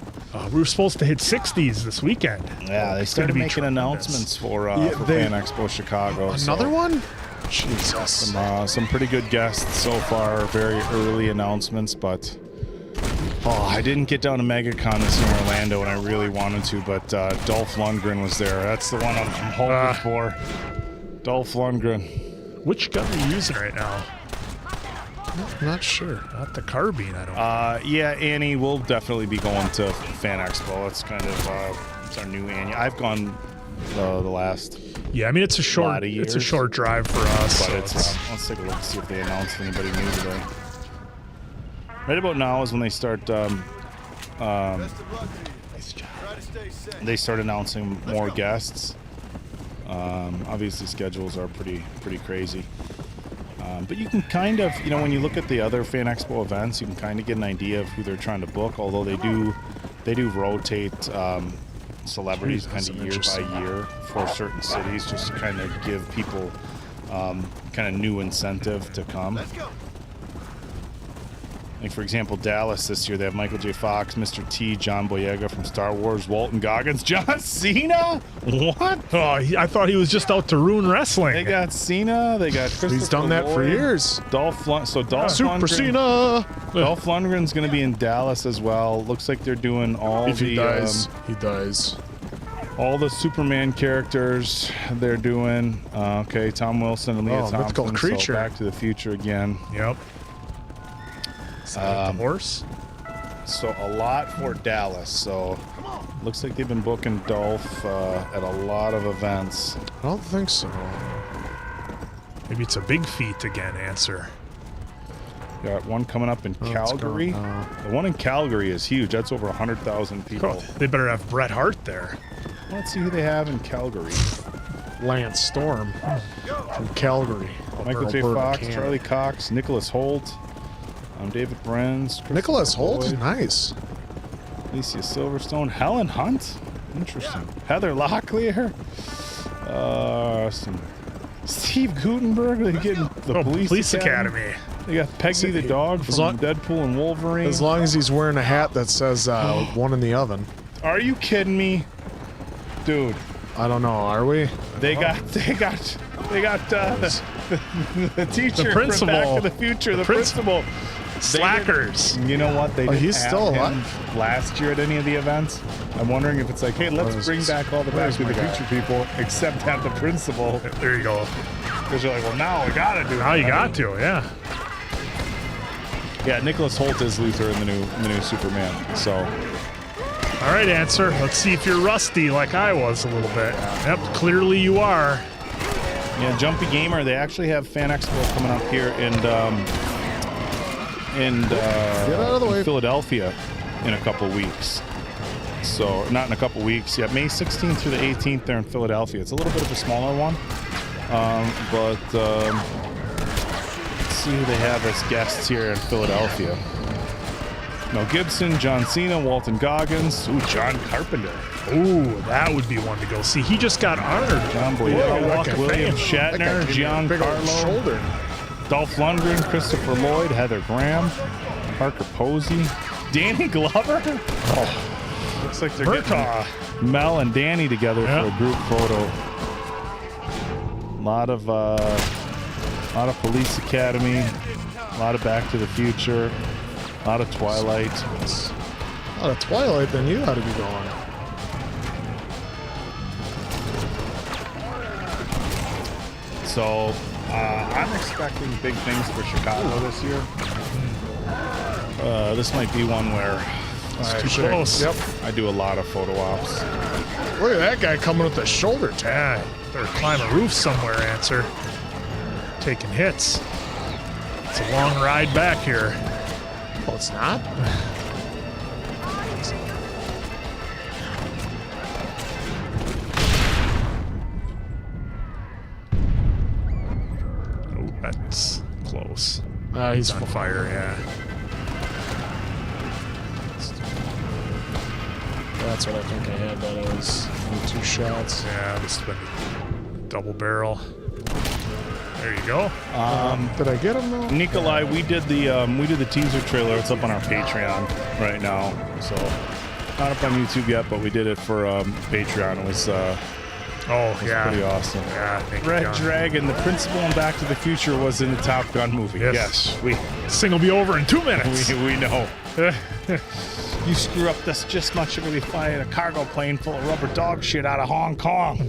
We were supposed to hit 60s this weekend. Yeah, they started making announcements for Fan Expo Chicago. Another one? Jesus. Some pretty good guests so far. Very early announcements, but I didn't get down to MegaCon this year in Orlando, and I really wanted to. But Dolph Lundgren was there. That's the one I'm hoping for. Dolph Lundgren. Which gun are you using right now? I'm not sure. Not the carbine, I don't know. Yeah, Annie, we'll definitely be going to Fan Expo. It's kind of it's our new Annie. I've gone the last. Yeah, I mean it's a short drive for us. But let's take a look to see if they announced anybody new today. Right about now is when they start. They start announcing more guests. Obviously, schedules are pretty crazy. But you can kind of, when you look at the other Fan Expo events, you can kind of get an idea of who they're trying to book. Although they do rotate celebrities kind of year by year for certain cities, just to kind of give people kind of new incentive to come. Like, for example, Dallas this year, they have Michael J. Fox, Mr. T, John Boyega from Star Wars, Walton Goggins, John Cena? What? Oh, I thought he was just out to ruin wrestling. They got Cena. They got Christopher He's done that for years. Dolph Super Lundgren. Cena. Dolph Lundgren's going to be in Dallas as well. Looks like they're doing all he dies. All the Superman characters they're doing. Okay, Tom Wilson and Leah Thompson. Mythical creature. So Back to the Future again. Yep. The horse. So a lot for Dallas. So looks like they've been booking Dolph at a lot of events. I don't think so. Maybe it's a big feat again. Answer. Got one coming up in Calgary. The one in Calgary is huge. That's over 100,000 people. Oh, they better have Bret Hart there. Let's see who they have in Calgary. Lance Storm from Calgary. Michael J. Fox, Charlie Cox, Nicholas Hoult. David Brenz. Nicholas Hoult, nice. Alicia Silverstone, Helen Hunt, interesting. Heather Locklear, some Steve Guttenberg. They're getting the Police Academy. They got Peggy the dog from Deadpool and Wolverine. As long as he's wearing a hat that says "one in the oven." Are you kidding me, dude? I don't know. Are we? They got the teacher, the principal, from Back to the Future, the principal. Slackers. You know what? They didn't he's have still him alive last year at any of the events. I'm wondering if it's like, hey, let's bring back all the Back to the Future people, except have the principal. There you go. Because you're like, well, now we gotta do. Now you got to, yeah. Yeah, Nicholas Hoult is Luthor in the new Superman. So. All right, Answer. Let's see if you're rusty like I was a little bit. Yep, clearly you are. Yeah, Jumpy Gamer. They actually have Fan Expo coming up here in Philadelphia in a couple weeks. So, not in a couple weeks. Yeah, May 16th through the 18th, they're in Philadelphia. It's a little bit of a smaller one. Let's see who they have as guests here in Philadelphia. Mel Gibson, John Cena, Walton Goggins, John Carpenter. Ooh, that would be one to go see. He just got honored. John Boyega, William Shatner, Giancarlo, Dolph Lundgren, Christopher Lloyd, Heather Graham, Parker Posey, Danny Glover. Oh, looks like they're getting Mel and Danny together for a group photo. A lot of Police Academy, a lot of Back to the Future, a lot of Twilight. A lot of Twilight, then you ought to be going. So I'm expecting big things for Chicago this year. This might be one where it's too close. Yep. I do a lot of photo ops. Look at that guy coming with the shoulder tag. Better climb a roof somewhere, Answer. Taking hits. It's a long ride back here. Well, it's not. That's close. He's on fire, yeah. That's what I think I had. That was only 2 shots. Yeah, this has been a double barrel. There you go. Did I get him though? Nikolai, we did the teaser trailer. It's up on our Patreon right now. So not up on YouTube yet, but we did it for Patreon. It was pretty awesome. Yeah, thank Red you, Dragon, the principal in Back to the Future, was in the Top Gun movie. Yes. This thing will be over in 2 minutes. we know. You screw up this just much, you're gonna be flying a cargo plane full of rubber dog shit out of Hong Kong.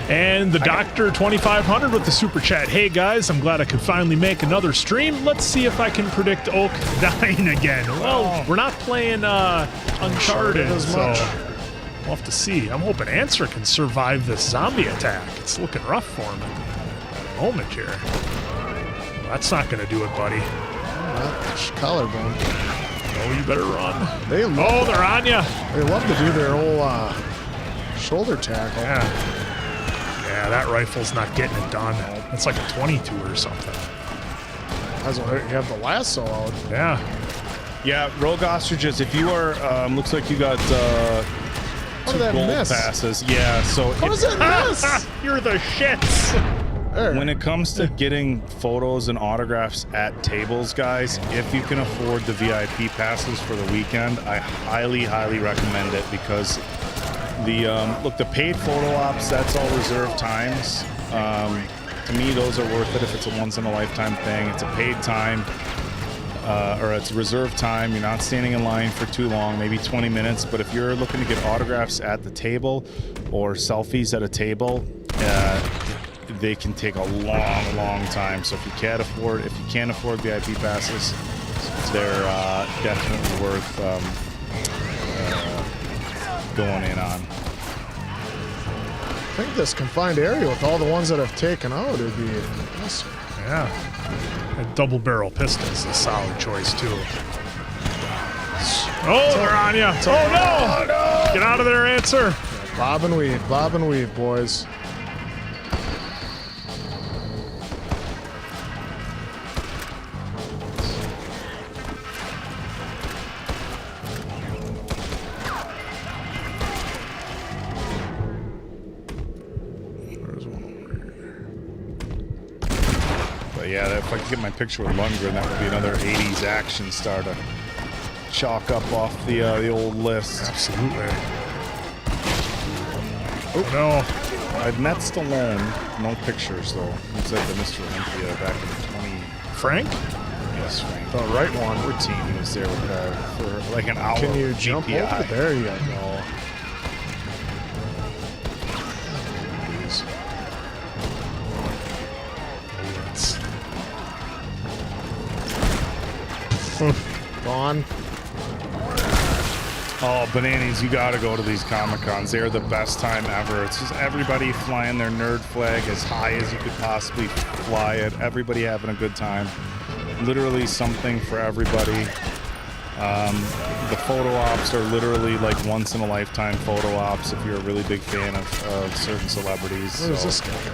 And the Doctor 2500 with the super chat. Hey guys, I'm glad I could finally make another stream. Let's see if I can predict Oak dying again. Well, we're not playing Uncharted, so we'll have to see. I'm hoping Answer can survive this zombie attack. It's looking rough for him at the moment here. Well, that's not going to do it, buddy. Collarbone. Oh, you better run. They're on ya. They love to do their whole shoulder tackle. Yeah, that rifle's not getting it done. It's like a 22 or something. You have the lasso out. Yeah, Rogue Ostriches, if you are, looks like you got 2 gold passes. Yeah, so... How does that miss? You're the shits. When it comes to getting photos and autographs at tables, guys, if you can afford the VIP passes for the weekend, I highly, highly recommend it because the paid photo ops, that's all reserved times. To me, those are worth it if it's a once-in-a-lifetime thing. It's a paid time, or it's reserved time. You're not standing in line for too long, maybe 20 minutes. But if you're looking to get autographs at the table or selfies at a table, they can take a long, long time. So if you can't afford VIP passes, they're definitely worth going in on. I think this confined area with all the ones that have taken out would be awesome. Yeah. A double barrel pistol is a solid choice too. Oh, they're on you. Oh no! Get out of there, Answer. Bob and weave, boys. Yeah, if I could get my picture with Lundgren, that would be another 80s action star to chalk up off the old list. Absolutely. Oh no. I've met Stallone, no pictures though. He said the Mr. Olympia back in 20... Frank? Yes, Frank. The right one. 14, he was there for like an hour. Can you jump over? There you go. Gone. Oh, Bananas, you gotta go to these Comic-Cons. They're the best time ever. It's just everybody flying their nerd flag as high as you could possibly fly it. Everybody having a good time. Literally something for everybody. The photo ops are literally like once-in-a-lifetime photo ops if you're a really big fan of certain celebrities. What is this guy?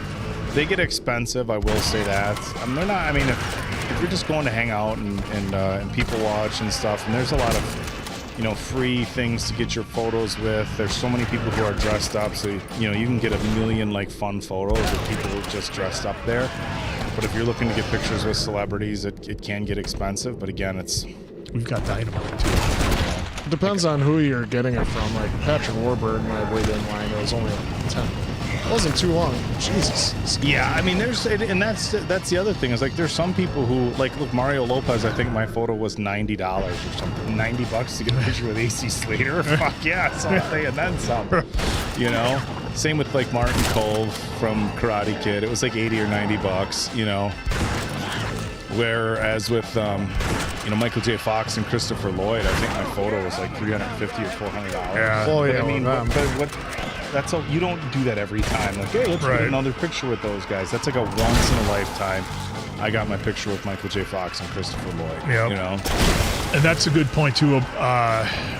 They get expensive, I will say that. They're not, I mean, if you're just going to hang out and people watch and stuff, and there's a lot of, you know, free things to get your photos with. There's so many people who are dressed up, so, you know, you can get a million, like, fun photos of people who are just dressed up there. But if you're looking to get pictures with celebrities, it can get expensive, but again, we've got Dynamite, too. Depends on who you're getting it from. Like, Patrick Warburton, I waited in line, it was only 10. It wasn't too long. Jesus. Yeah, I mean, that's the other thing is like there's some people who like look Mario Lopez. I think my photo was $90 or something. $90 to get a picture with AC Slater. Fuck yeah, it's all day and then some. You know, same with like Martin Cove from Karate Kid. It was like $80 or $90. You know, whereas with you know, Michael J. Fox and Christopher Lloyd, I think my photo was like $350 or $400. Yeah. Oh yeah. But, I mean, what that's you don't do that every time. Like, hey, let's get another picture with those guys. That's like a once in a lifetime. I got my picture with Michael J. Fox and Christopher Lloyd. Yep. You know, and that's a good point too.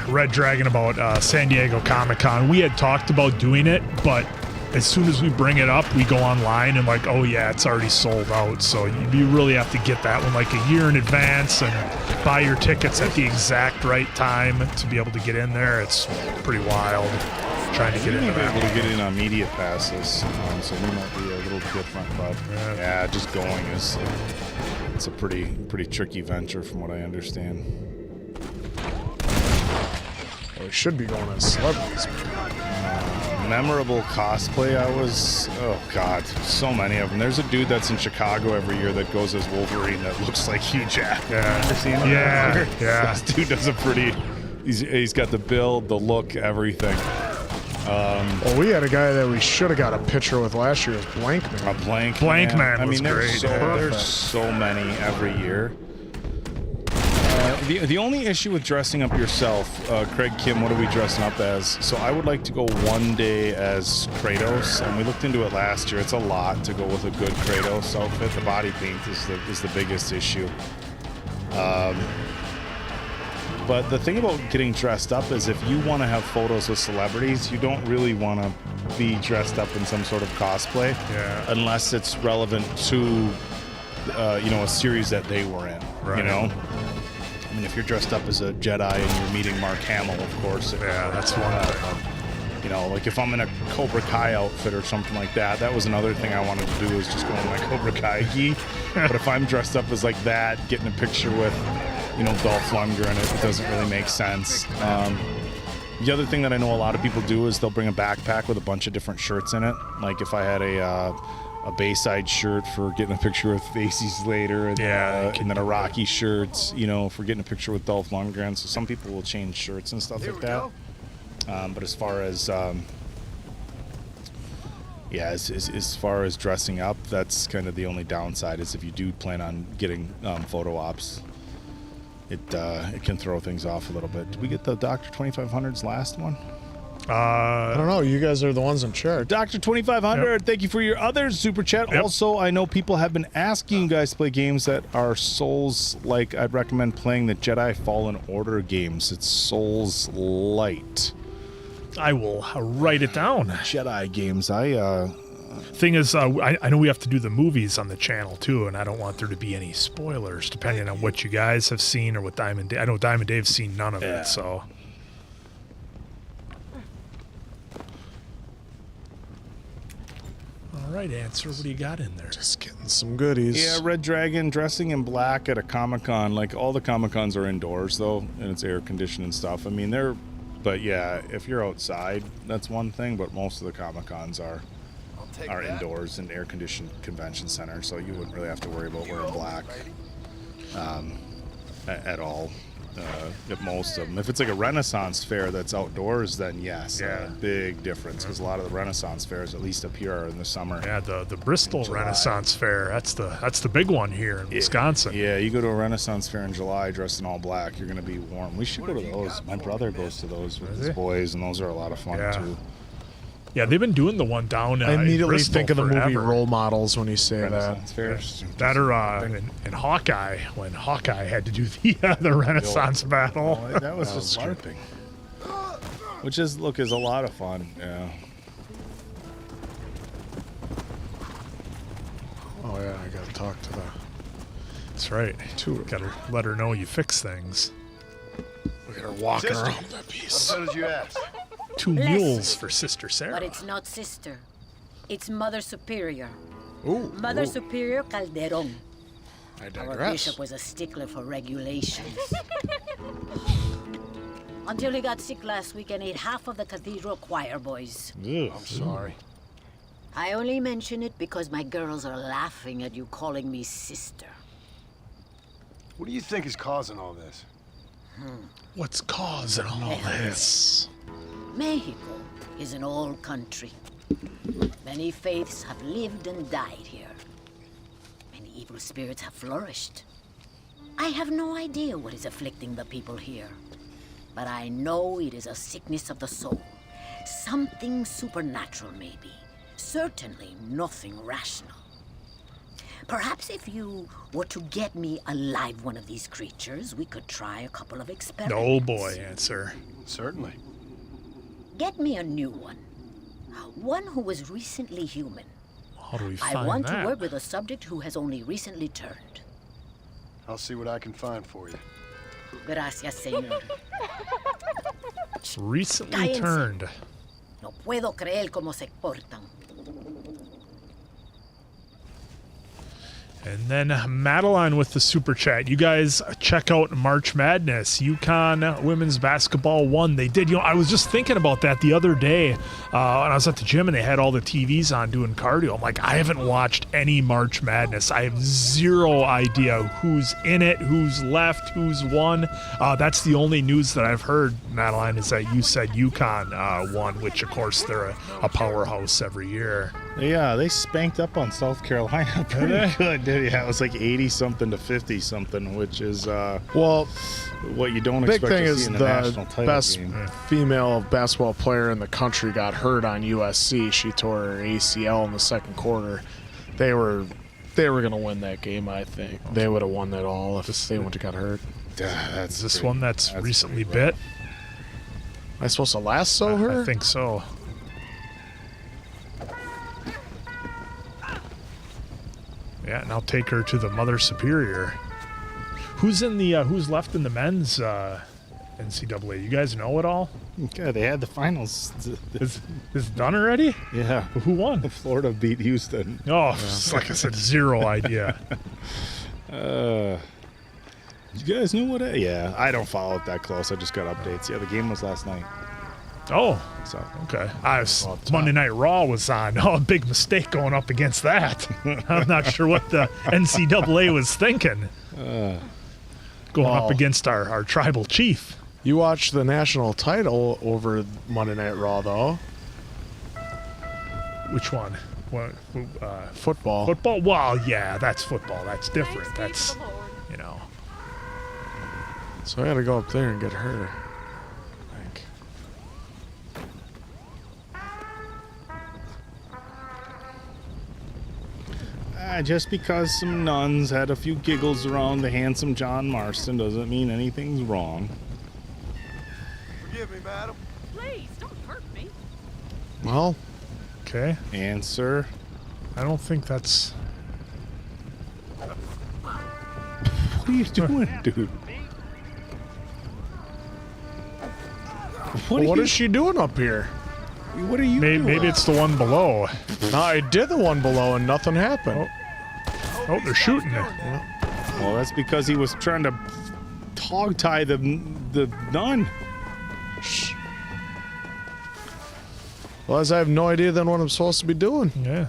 Red Dragon about San Diego Comic-Con. We had talked about doing it, but as soon as we bring it up, we go online and like, oh yeah, it's already sold out. So you really have to get that one like a year in advance and buy your tickets at the exact right time to be able to get in there. It's pretty wild trying to get into that. Able to get in on media passes, so we might be a little different, but yeah, just going is it's a pretty tricky venture from what I understand. Well, we should be going as celebrities. Memorable cosplay, oh god, so many of them. There's a dude that's in Chicago every year that goes as Wolverine that looks like Hugh Jackman. Ever seen him? Yeah. This dude does a pretty, he's got the build, the look, everything. Well, we had a guy that we should have got a picture with last year, was Blankman. A Blank Man I was mean, great. there's so many every year. The only issue with dressing up yourself, Craig, Kim, what are we dressing up as? So I would like to go one day as Kratos, and we looked into it last year. It's a lot to go with a good Kratos outfit. The body paint is the biggest issue. But the thing about getting dressed up is if you want to have photos with celebrities, you don't really want to be dressed up in some sort of cosplay, unless it's relevant to, a series that they were in. Right. You know. I mean, if you're dressed up as a Jedi and you're meeting Mark Hamill, of course. That's one thing. You know, like if I'm in a Cobra Kai outfit or something like that, that was another thing I wanted to do, is just go in my Cobra Kai gi. But if I'm dressed up as like that, getting a picture with, Dolph Lundgren, it doesn't really make sense. The other thing that I know a lot of people do is they'll bring a backpack with a bunch of different shirts in it. Like if I had a Bayside shirt for getting a picture with AC Slater, and then a Rocky shirt, for getting a picture with Dolph Lundgren. So some people will change shirts and stuff like that. But as far as as far as dressing up, that's kind of the only downside, is if you do plan on getting photo ops, it can throw things off a little bit. Did we get the Dr. 2500's last one? I don't know. You guys are the ones in charge. Dr. 2500, Thank you for your other super chat. Yep. Also, I know people have been asking you guys to play games that are Souls like. I'd recommend playing the Jedi Fallen Order games. It's Souls Light. I will write it down. Jedi games. Thing is, I know we have to do the movies on the channel too, and I don't want there to be any spoilers depending on what you guys have seen or what Diamond Dave. I know Diamond Dave's seen none of it, so. All right, Answer. What do you got in there? Just getting some goodies. Yeah, Red Dragon dressing in black at a Comic-Con. Like, all the Comic-Cons are indoors, though, and it's air-conditioned and stuff. I mean, but yeah, if you're outside, that's one thing, but most of the Comic-Cons are indoors in air-conditioned convention centers, so you wouldn't really have to worry about wearing black at all. At most of them. If it's like a Renaissance fair that's outdoors, then yes, big difference, because a lot of the Renaissance fairs, at least up here, are in the summer. Yeah, the Bristol Renaissance Fair. That's the big one here in Wisconsin. Yeah, you go to a Renaissance fair in July dressed in all black, you're going to be warm. We should go to those. My brother goes to those with his boys, and those are a lot of fun too. Yeah, they've been doing the one down I immediately Bristol think of the movie forever. Role Models when you say Renaissance that. fairs. That or in Hawkeye, when Hawkeye had to do the Renaissance battle. Oh, that was just LARPing. Which is a lot of fun. Yeah. Oh yeah, I gotta talk to the. That's right. Gotta let her know you fix things. Look at her walking around that piece. What did you ask? 2 mules for Sister Sarah. But it's not sister. It's Mother Superior. Ooh, Mother Superior Calderon. I Our digress. bishop was a stickler for regulations. Until he got sick last week and ate half of the cathedral choir boys. I'm sorry. I only mention it because my girls are laughing at you calling me sister. What do you think is causing all this? What's causing all this? Mexico is an old country. Many faiths have lived and died here. Many evil spirits have flourished. I have no idea what is afflicting the people here, but I know it is a sickness of the soul. Something supernatural, maybe. Certainly nothing rational. Perhaps if you were to get me a live one of these creatures, we could try a couple of experiments. Oh boy, Answer. Certainly. Get me a new one. One who was recently human. How do we find I want that? to work with a subject who has only recently turned. I'll see what I can find for you. Gracias, señor. Recently Cállense. turned. No puedo creer cómo se portan. And then Madeline with the super chat. You guys check out March Madness. UConn women's basketball won. They did. I was just thinking about that the other day. When I was at the gym and they had all the TVs on doing cardio. I'm like, I haven't watched any March Madness. I have zero idea who's in it, who's left, who's won. That's the only news that I've heard, Madeline, is that you said UConn won, which of course they're a powerhouse every year. Yeah, they spanked up on South Carolina pretty good. Yeah, it was like 80-something to 50-something, which is Well, what you don't big expect thing to see is in the the national title best game. female basketball player in the country got hurt on USC. She tore her ACL in the second quarter. They were gonna win that game. I think they would have won that all if they wouldn't have got hurt. Is this one that's recently bit? Am I supposed to lasso her? I think so. Yeah, and I'll take her to the Mother Superior. Who's left in the men's NCAA? You guys know it all? Okay, they had the finals. Is it done already? Yeah. Who won? Florida beat Houston. Oh, like I said, zero idea. You guys knew what? Yeah, I don't follow it that close. I just got updates. Yeah, the game was last night. Oh, So okay. Monday Night Raw was on. Oh, a big mistake going up against that. I'm not sure what the NCAA was thinking. Going up against our tribal chief. You watched the national title over Monday Night Raw, though. Which one? What? Football. Football? Well, yeah, that's football. That's different. That's, So I got to go up there and get her. just because some nuns had a few giggles around the handsome John Marston doesn't mean anything's wrong. Forgive me, madam. Please, don't hurt me. Well, okay. Answer. I don't think that's... What are you doing, dude? what is she doing up here? What are you doing? Maybe it's the one below. No, I did the one below and nothing happened. Oh, they're shooting it. Well, that's because he was trying to hog tie the nun. Shh. Well, as I have no idea then what I'm supposed to be doing. Yeah.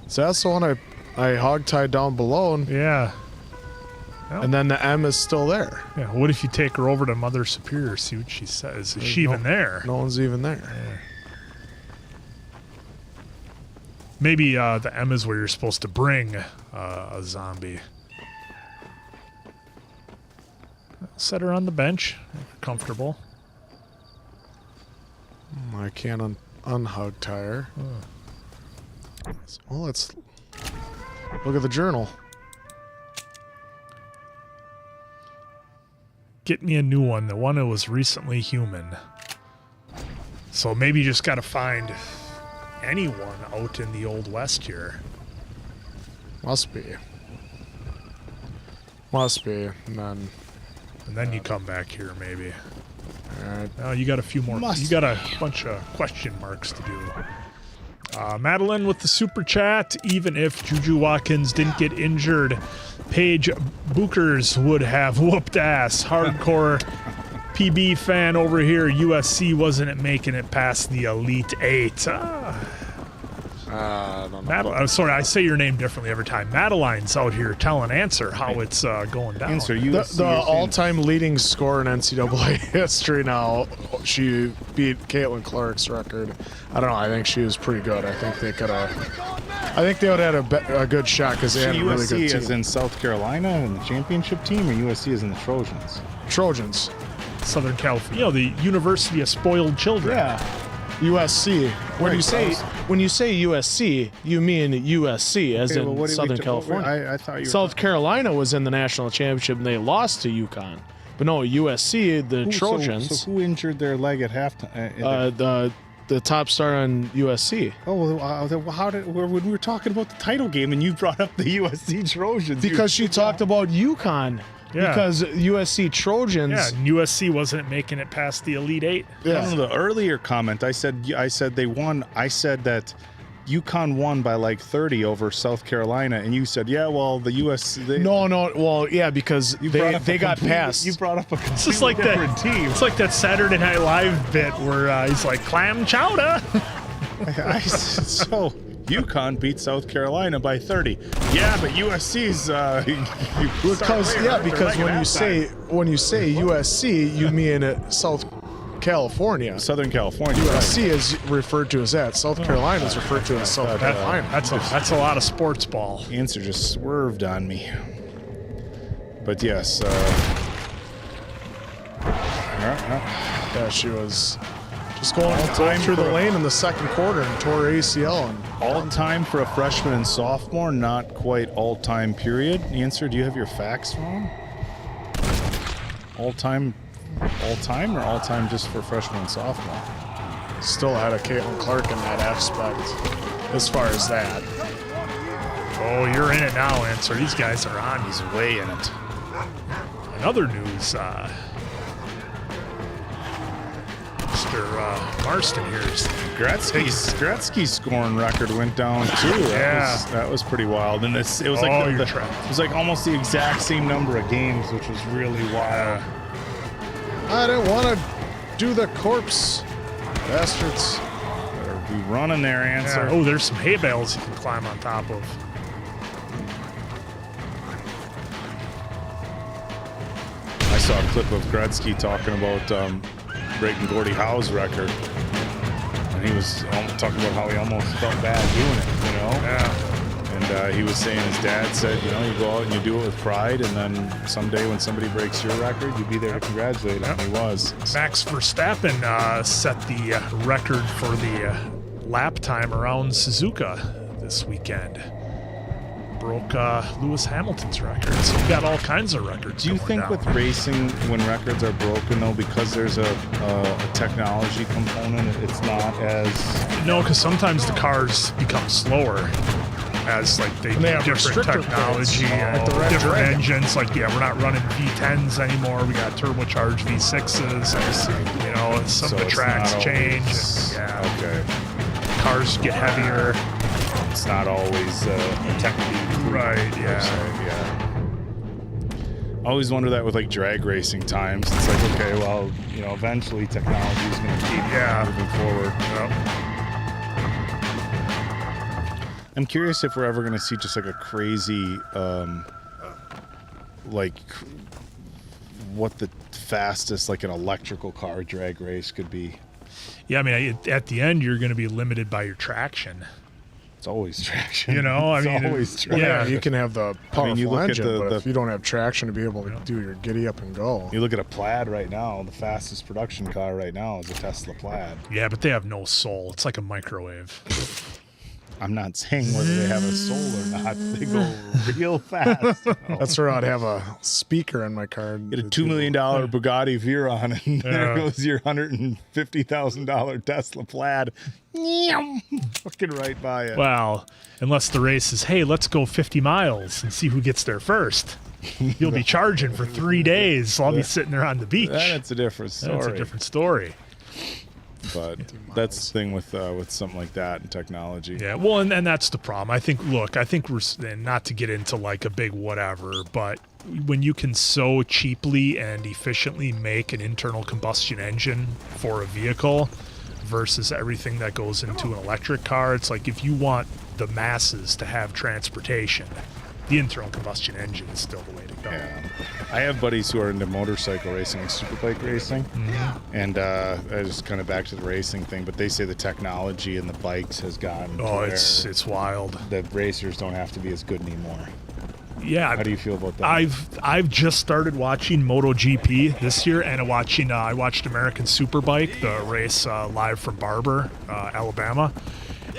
So that's the one I hog tied down below, Yeah. and then the M is still there. Yeah. What if you take her over to Mother Superior, see what she says? Is she even there? No one's even there. Maybe the M is where you're supposed to bring a zombie. Set her on the bench. Comfortable. I can't unhog tie her. Well, let's look at the journal. Get me a new one. The one that was recently human. So maybe you just got to find anyone out in the Old West here. Must be. And then you come back here, maybe. alright. Oh, you got a few more. You got a bunch of question marks to do. Madeline with the super chat. Even if Juju Watkins didn't get injured, Paige Bookers would have whooped ass. Hardcore PB fan over here. USC wasn't making it past the Elite Eight. Madeline, I'm sorry, I say your name differently every time. Madeline's out here telling Answer how it's going down. Answer The all-time leading scorer in NCAA history now. She beat Caitlin Clark's record. I don't know. I think she was pretty good. I think they could have. I think they would have had a good shot because they had a really good USC team. is in South Carolina in the championship team, or USC is in the Trojans? Trojans. Southern California. The University of Spoiled Children. Yeah. USC. When you say USC, you mean USC, as in Southern California. I thought you were South Carolina was in the national championship and they lost to UConn. But no, USC, the Trojans. So who injured their leg at halftime? The top star on USC. When we were talking about the title game and you brought up the USC Trojans? Because she talked about UConn. Yeah. Because USC Trojans. Yeah, and USC wasn't making it past the Elite Eight. Yeah. The earlier comment, I said they won. I said that UConn won by like 30 over South Carolina, and you said, yeah, well, the USC. No, well, yeah, because they got passed. You brought up a It's just like that team. It's like that Saturday Night Live bit where he's like clam chowder. So UConn beat South Carolina by 30. Yeah, but USC's because when you say USC, you mean South California. Southern California. USC is referred to as that. South Carolina is referred to as South Carolina. That's a lot of sports ball. Answer just swerved on me. But yes. Yeah, she was just going through the lane in the second quarter and tore her ACL. And All-time for a freshman and sophomore, not quite all-time period. Answer, do you have your facts wrong? All-time or all-time just for freshman and sophomore? still ahead of Caitlin Clark in that aspect as far as that. Oh, you're in it now, Answer. These guys are on. He's way in it. In other news, Mr. Marston here's Gretzky's scoring record went down too. That was pretty wild, and it was like it was like almost the exact same number of games, which was really wild. I didn't want to do the corpse, bastards. Better be running there, Answer. Yeah. Oh, there's some hay bales you can climb on top of. I saw a clip of Gretzky talking about breaking Gordie Howe's record, and he was talking about how he almost felt bad doing it, you know? Yeah. And he was saying his dad said, you know, you go out and you do it with pride, and then someday when somebody breaks your record, you'll be there to congratulate him. He was. Max Verstappen set the record for the lap time around Suzuka this weekend. Broke Lewis Hamilton's record. So we got all kinds of records. Do you think with racing, when records are broken, though, because there's a technology component, it's not as... No, because sometimes the cars become slower as like they have different technology and different engines. Like, yeah, we're not running V10s anymore. We got turbocharged V6s. You know, some of the tracks change. And, Okay. Cars get heavier. It's not always technically right. Yeah. I always wonder that with like drag racing times. It's like, okay, well, you know, eventually technology is going to keep moving forward. I'm curious if we're ever going to see just like a crazy, like what the fastest like an electrical car drag race could be. Yeah, I mean, at the end, you're going to be limited by your traction. It's always traction. You know, I mean, always traction. Yeah, you can have the powerful you look engine, at but if you don't have traction to be able to do your giddy up and go. You look at a Plaid right now, the fastest production car right now is a Tesla Plaid. Yeah, but they have no soul. It's like a microwave. I'm not saying whether they have a soul or not. They go real fast. That's where I'd have a speaker in my car. Get a $2 million Bugatti Veyron, and there goes your $150,000 Tesla Plaid. Fucking right by it. Well, unless the race is, hey, let's go 50 miles and see who gets there first. You'll be charging for 3 days, so I'll be sitting there on the beach. That's a different story. That's a different story. But that's the thing with something like that and technology. Yeah, well, and that's the problem. I think we're, and not to get into like a big whatever, but when you can so cheaply and efficiently make an internal combustion engine for a vehicle versus everything that goes into an electric car, it's like if you want the masses to have transportation, the internal combustion engine is still the way to go. Yeah. I have buddies who are into motorcycle racing, like superbike racing, and I just kind of back to the racing thing, but they say the technology in the bikes has gotten it's wild. The racers don't have to be as good anymore. Yeah. How do you feel about that? I've just started watching MotoGP this year, and I watched American Superbike, the race live from Barber, Alabama.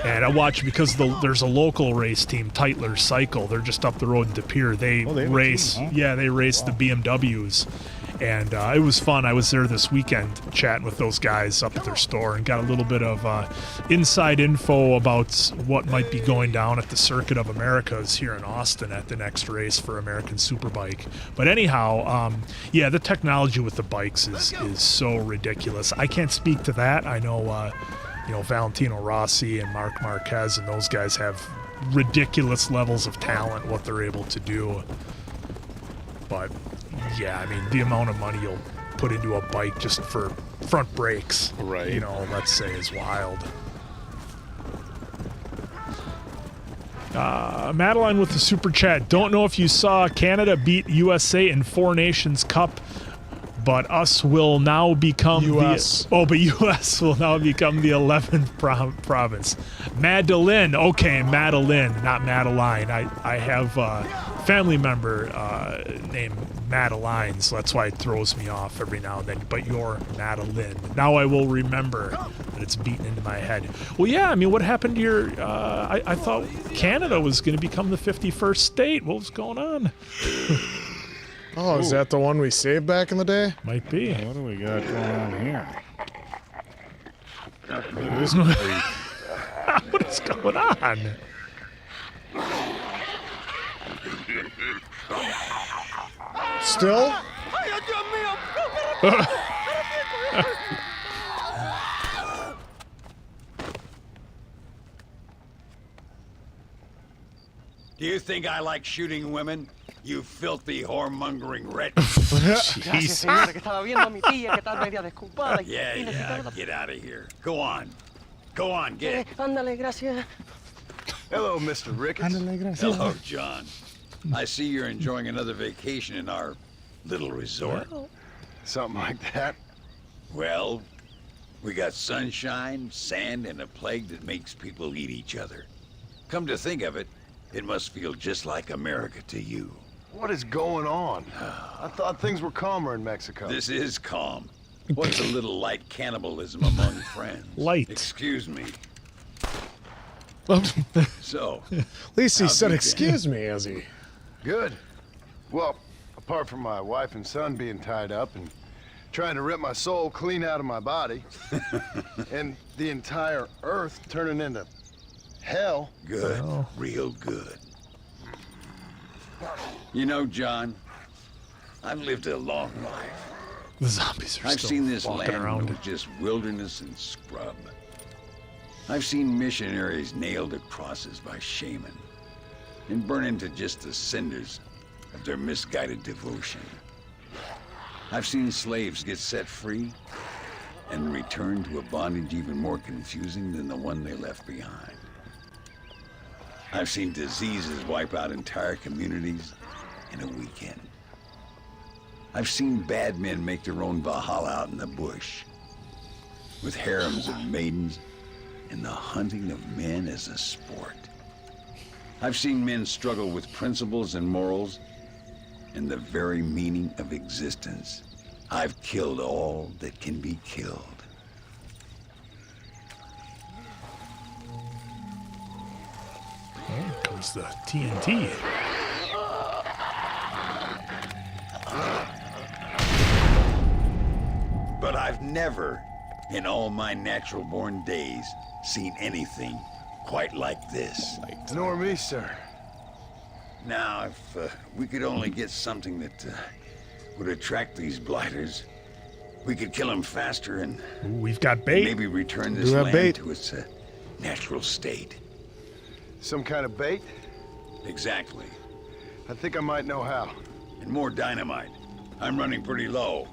And I watch because there's a local race team, Tytler Cycle. They're just up the road in De Pere. They race, they race the BMWs. And it was fun. I was there this weekend chatting with those guys up at their store and got a little bit of inside info about what might be going down at the Circuit of Americas here in Austin at the next race for American Superbike. But anyhow, yeah, the technology with the bikes is so ridiculous. I can't speak to that. I know, Valentino Rossi and Marc Marquez and those guys have ridiculous levels of talent, what they're able to do. But yeah, I mean, the amount of money you'll put into a bike just for front brakes, right? Let's say, is wild. Madeline with the super chat. Don't know if you saw Canada beat USA in Four Nations Cup, but us will now become US will now become the 11th province. Madeline, okay, Madeline, not Madeline. I have a family member named Madeline, so that's why it throws me off every now and then. But you're Madeline. Now I will remember that it's beaten into my head. Well, yeah, I mean, what happened to your... I thought Canada was going to become the 51st state. What was going on? Oh, is that the one we saved back in the day? Might be. What do we got going on here? What is going on? Still? Do you think I like shooting women? You filthy whoremongering wretch. Yeah, get out of here. Go on, get it. Hello, Mr. Ricketts. Hello, John. I see you're enjoying another vacation in our little resort. Something like that. Well, we got sunshine, sand, and a plague that makes people eat each other. Come to think of it, it must feel just like America to you. What is going on? I thought things were calmer in Mexico. This is calm. What's a little light cannibalism among friends? Light. Excuse me. So, at least he how've said you excuse me, as he... Good. Well, apart from my wife and son being tied up and trying to rip my soul clean out of my body, and the entire earth turning into hell. Good. Real good. You know, John, I've lived a long life. The zombies are I've still seen this walking land around. go just wilderness and scrub. I've seen missionaries nailed to crosses by shaman and burn into just the cinders of their misguided devotion. I've seen slaves get set free and return to a bondage even more confusing than the one they left behind. I've seen diseases wipe out entire communities in a weekend. I've seen bad men make their own Valhalla out in the bush, with harems of maidens and the hunting of men as a sport. I've seen men struggle with principles and morals and the very meaning of existence. I've killed all that can be killed. Here comes the TNT. But I've never, in all my natural-born days, seen anything quite like this. Nor me, sir. Now, if we could only get something that would attract these blighters, we could kill them faster and Ooh, we've got bait. maybe return this have land bait. to its natural state. Some kind of bait? Exactly. I think I might know how. And more dynamite. I'm running pretty low.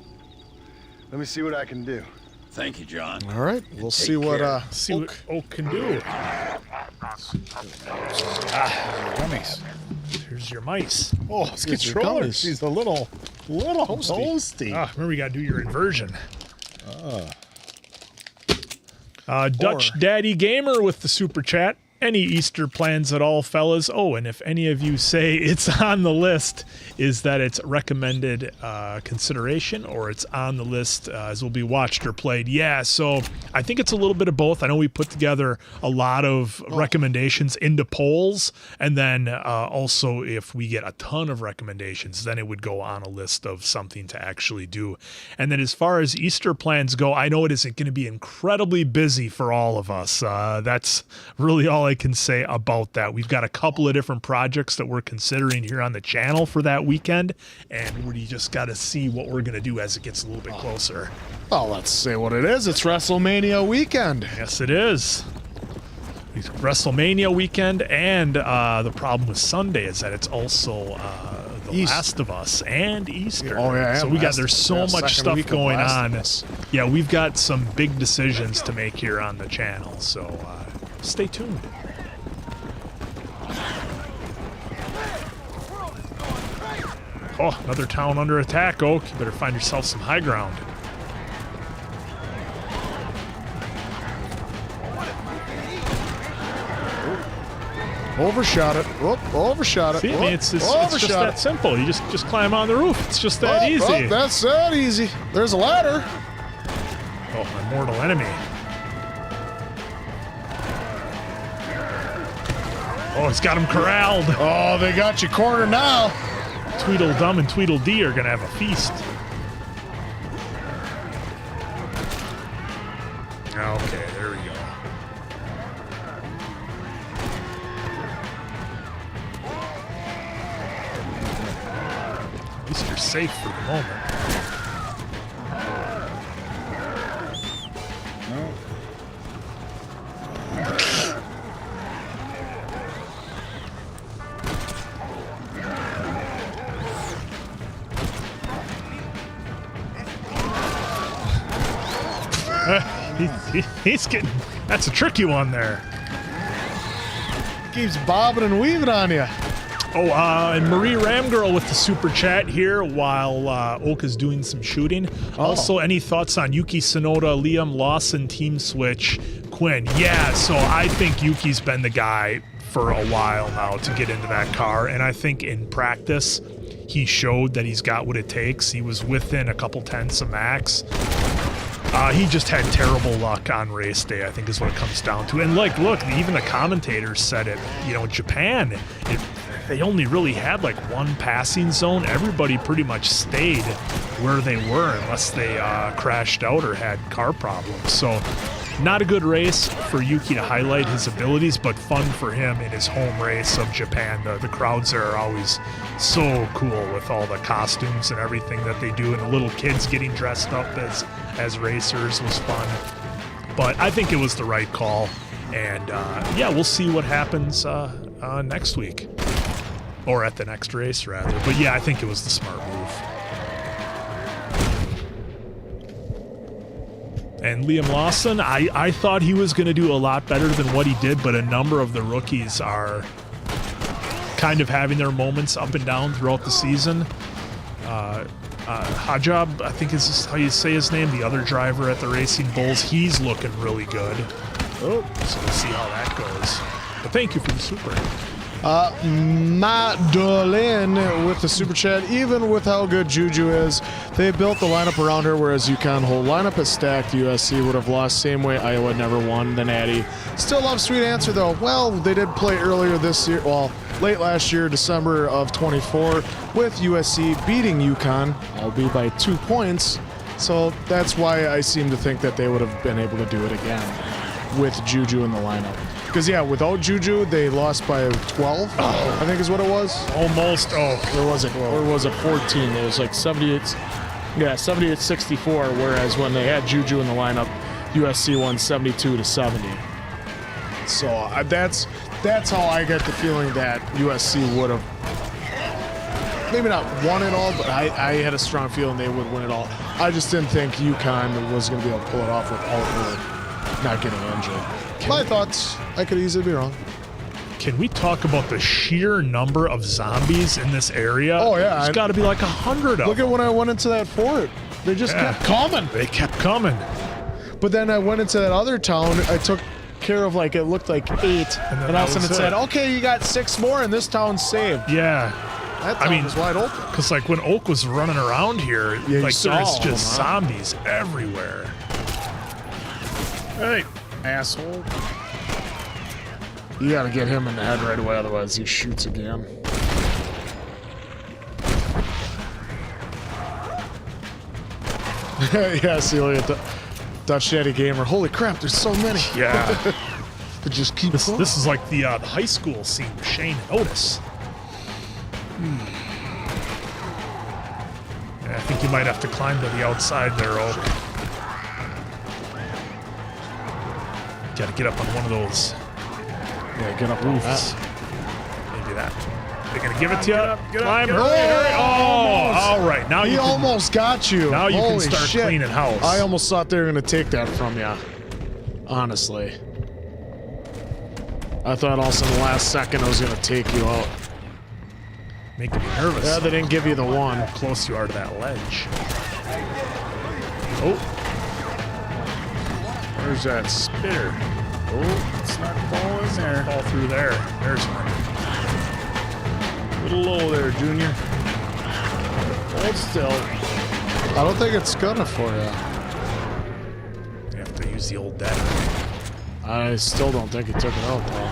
Let me see what I can do. Thank you, John. All right, we'll Take see what care. See what Oak can do. Gummies. Here's your mice. Oh, Here's your controller. gummies. She's a little toasty. Remember, you got to do your inversion. Dutch Daddy Gamer with the super chat. Any Easter plans at all, fellas? Oh, and if any of you say it's on the list, is that it's recommended consideration, or it's on the list as will be watched or played? Yeah, so I think it's a little bit of both. I know we put together a lot of recommendations into polls, and then also if we get a ton of recommendations, then it would go on a list of something to actually do. And then as far as Easter plans go, I know it isn't going to be incredibly busy for all of us. That's really all I can say about that. We've got a couple of different projects that we're considering here on the channel for that weekend, and we just got to see what we're going to do as it gets a little bit closer. Oh, let's say what it is. It's WrestleMania weekend. Yes, it is. It's WrestleMania weekend, and the problem with Sunday is that it's also The Last of Us and Easter. Oh, yeah. So there's so much stuff going on. Yeah, we've got some big decisions to make here on the channel, so stay tuned. Oh, another town under attack, Oak. You better find yourself some high ground. Overshot it. Overshot it. See, I mean, it's just that simple. You just climb on the roof. It's just that easy. That's that easy. There's a ladder. Oh, my mortal enemy. Oh, it's got him corralled. Oh, they got you cornered now. Tweedledum and Tweedledee are going to have a feast. Okay, there we go. At least you're safe for the moment. He's getting, that's a tricky one there. Keeps bobbing and weaving on you. Oh, and Marie Ramgirl with the super chat here while Oak is doing some shooting. Also, any thoughts on Yuki Tsunoda, Liam Lawson, Team Switch, Quinn? Yeah, so I think Yuki's been the guy for a while now to get into that car, and I think in practice he showed that he's got what it takes. He was within a couple tenths of max. He just had terrible luck on race day, I think is what it comes down to. And like, look, even the commentators said it. You know, Japan, they only really had like one passing zone. Everybody pretty much stayed where they were unless they crashed out or had car problems. So not a good race for Yuki to highlight his abilities, but fun for him in his home race of Japan. The crowds there are always so cool with all the costumes and everything that they do, and the little kids getting dressed up as racers was fun. But I think it was the right call, and yeah, we'll see what happens next week, or at the next race rather. But yeah, I think it was the smart move. And Liam Lawson, I thought he was going to do a lot better than what he did, but a number of the rookies are kind of having their moments up and down throughout the season. Hajab, I think is how you say his name, the other driver at the Racing Bulls, he's looking really good. Oh, so we'll see how that goes. But thank you for the super. Madeleine with the super chat. Even with how good Juju is, they built the lineup around her, whereas UConn whole lineup is stacked. USC would have lost same way Iowa never won the Natty. Still love sweet answer though. Well, they did play earlier this year, well, late last year, December of 24, with USC beating UConn, albeit by 2 points. So that's why I seem to think that they would have been able to do it again with Juju in the lineup. Because, yeah, without Juju, they lost by 12, I think is what it was. Almost. Oh. Or was it 14? It was like 78. Yeah, 78-64, whereas when they had Juju in the lineup, USC won 72-70. So that's how I get the feeling that USC would have maybe not won it all, but I had a strong feeling they would win it all. I just didn't think UConn was going to be able to pull it off without her not getting injured. My thoughts. I could easily be wrong. Can we talk about the sheer number of zombies in this area? Oh, yeah. There's got to be like 100 of them. Look at when I went into that fort. They just kept coming. They kept coming. But then I went into that other town. I took care of like, it looked like 8, and all of a sudden it said, okay, you got 6 more and this town's saved. Yeah. That town was wide open. Because like when Oak was running around here, Yeah, like there's just zombies everywhere. Hey, asshole. You gotta get him in the head right away, otherwise he shoots again. Yeah, Celia, Dutch Daddy Gamer. Holy crap, there's so many. Yeah. To just keep going. This is like the high school scene with Shane and Otis. Yeah, I think you might have to climb to the outside there, Oak. Gotta get up on one of those. Yeah, get up on that. Maybe that. They're gonna give it to you. Climb, hurry! Oh, all right. Now he almost got you. Now you Holy can start shit. cleaning house. I almost thought they were gonna take that from you. Honestly, I thought also in the last second I was gonna take you out. Making me nervous. Yeah, they didn't give you the one. How close you are to that ledge. Oh. Where's that spitter? Oh, it's not falling there. Fall through there. There's one. A little low there, Junior. Hold still. I don't think it's gonna for you. You have to use the old deck. I still don't think he took it out though.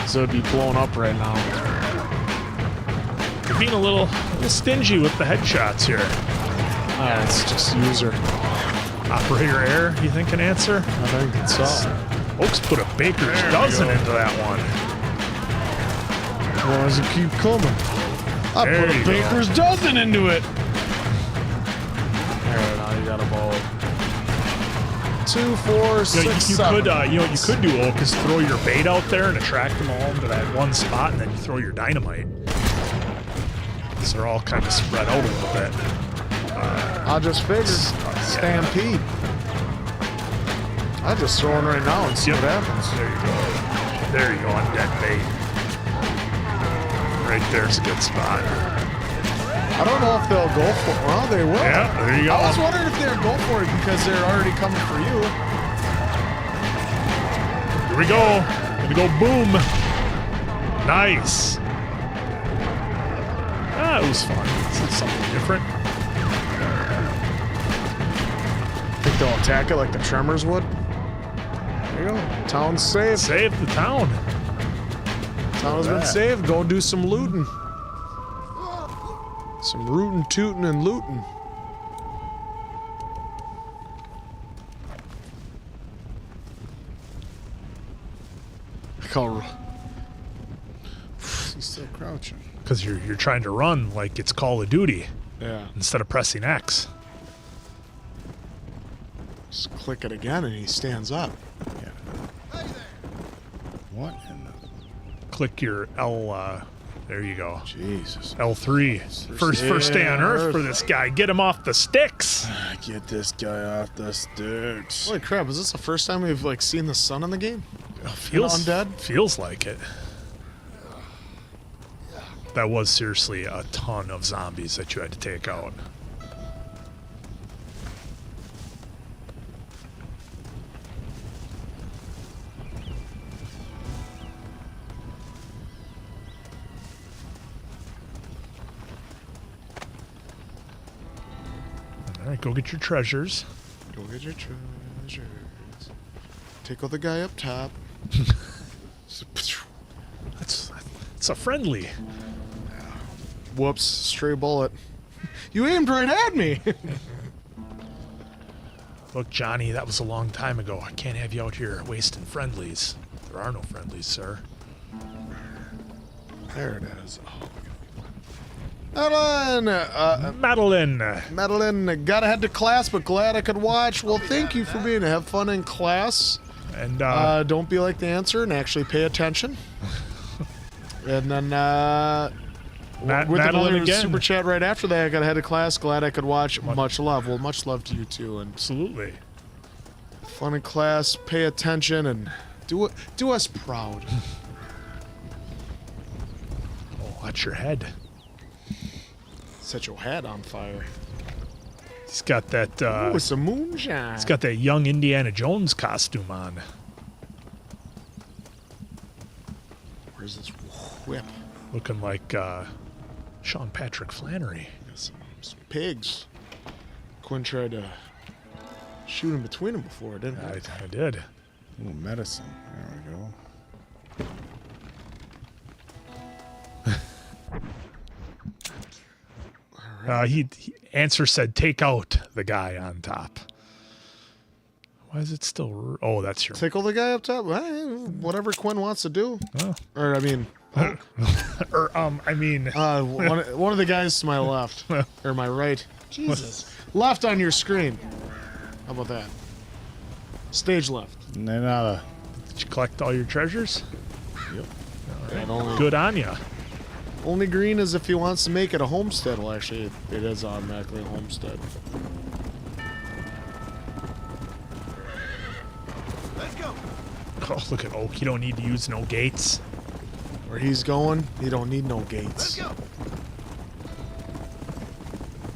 So it'd be blown up right now. You're being a little stingy with the headshots here. It's just user. Operator error, you think an answer? I think it's so. Oaks put a baker's dozen into that one. Why does it keep coming? I There put you a go. baker's dozen into it. There, now you got a ball. 2, 4, 6, You 7. could, you know what you could do, Oak, is throw your bait out there and attract them all into that one spot, and then you throw your dynamite. So they're all kind of spread out a little bit. I just figured. Stampede. I just throw one right now and see what happens. There you go. There you go, Undead bait. Right there's a good spot. I don't know if they'll go for it. Well, they will. Yeah, there you go. I was wondering if they'll go for it because they're already coming for you. Here we go. Gonna go boom. Nice. It was fun. It's something different. Think they'll attack it like the Tremors would? There you go. Town's saved. Save the town. Town has been saved. Go do some looting. Some rootin', tootin', and lootin'. He's still crouching. Because you're trying to run like it's Call of Duty Yeah. instead of pressing X. Just click it again and he stands up. What in the... Click your L. There you go. Jesus. L3. First day on Earth for this guy. Get him off the sticks. Get this guy off the sticks. Holy crap, is this the first time we've like seen the sun in the game? Feels Undead? Feels like it. That was seriously a ton of zombies that you had to take out. All right, go get your treasures. Go get your treasures. Take out the guy up top. It's a friendly. Whoops, stray bullet. You aimed right at me! Look, Johnny, that was a long time ago. I can't have you out here wasting friendlies. There are no friendlies, sir. There it is. Madeline! Madeline! Madeline, gotta head to class, but glad I could watch. Well, thank you for being have fun in class. And don't be like the answer and actually pay attention. And then with Madeline the again. super chat right after that, I gotta head to class. Glad I could watch. Much love. Well, much love to you too. And Absolutely. fun in class. Pay attention and do us proud. Oh, watch your head. Set your head on fire. He's got that. Ooh, some moonshine. He's got that young Indiana Jones costume on. Where's this whip? Looking like Sean Patrick Flannery. Some pigs. Quinn tried to shoot in between them before, didn't he? I did. Ooh, medicine. There we go. He answer said, take out the guy on top. Why is it still? Oh, that's your. Tickle the guy up top? Whatever Quinn wants to do. Oh. Or, I mean... I mean... one of the guys to my left. Or my right. Jesus. Left on your screen. How about that? Stage left. Nada. Did you collect all your treasures? Yep. All right. Good on ya. Only green is if he wants to make it a homestead. Well, actually, it is automatically a homestead. Let's go. Oh, look at Oak. You don't need to use no gates. Where he's going, you don't need no Let's gates. go.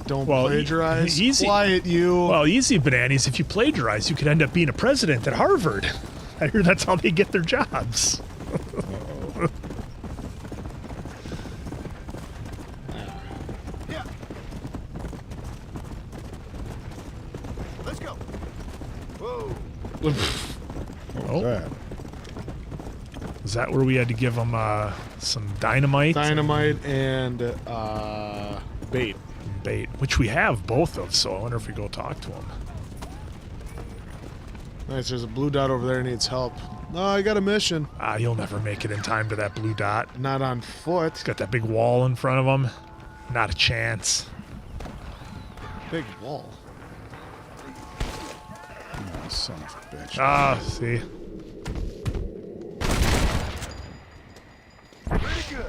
Don't Well, plagiarize. easy. Quiet, you. Well, easy, bananas. If you plagiarize, you could end up being a president at Harvard. I hear that's how they get their jobs. Yeah. Let's go. Whoa. What was that? Is that where we had to give them some dynamite? Dynamite and bait. Bait, which we have both of, so I wonder if we go talk to him. Nice, there's a blue dot over there needs help. No, I got a mission. He'll never make it in time to that blue dot. Not on foot. He's got that big wall in front of him. Not a chance. Big wall. Oh, son of a bitch. See. Pretty good.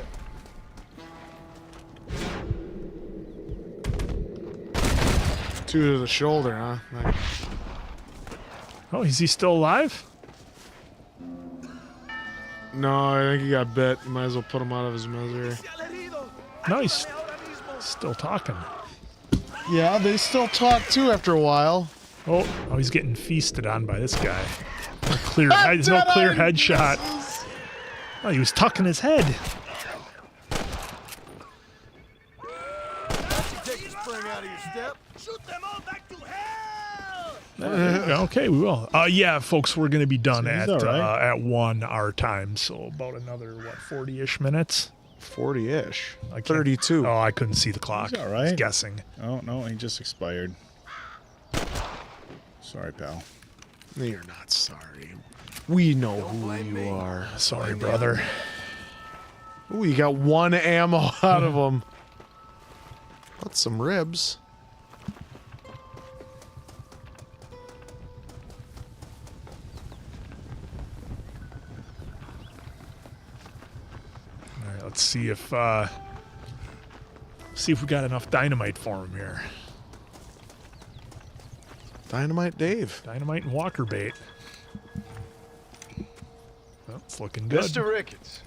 Two to the shoulder, huh? Nice. Oh, is he still alive? No, I think he got bit. You might as well put him out of his misery. No, he's still talking. Yeah, they still talk too after a while. Oh, he's getting feasted on by this guy. No clear there's no clear headshot. Oh, he was tucking his head. Take a spring out of your step. Shoot them all back to hell. Okay, we will. Yeah, folks, we're going to be done Seems all right. at 1 our time, so about another 40-ish minutes. 40-ish. I can't- 32. Oh, I couldn't see the clock. He's all right. I was guessing. Oh, no, he just expired. Sorry, pal. No, you're not sorry. We know who you are. Sorry, brother. Ooh, you got one ammo out of him. That's some ribs. All right, let's see if we got enough dynamite for him here. Dynamite Dave. Dynamite and walker bait. Well, it's looking good. Mr. Ricketts,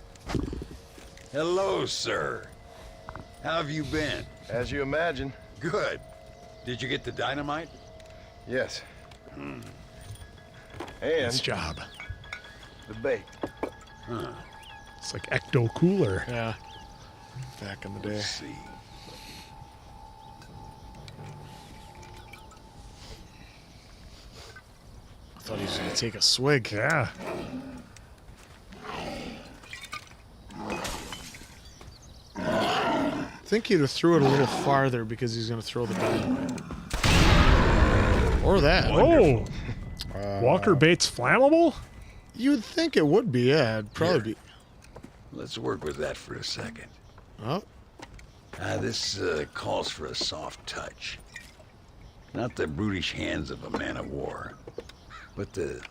Hello, sir. How have you been? as you imagine, Good. Did you get the dynamite? yes. Nice And job. the bait. It's like ecto cooler. Yeah. Back in the day. Let's see. I thought he was going to take a swig. Yeah. I think he'd have threw it a little farther because he's going to throw the dynamite. Or that. Oh. Walker bait's flammable? You'd think it would be, yeah. It'd probably be. Let's work with that for a second. Oh, This calls for a soft touch. Not the brutish hands of a man of war, but the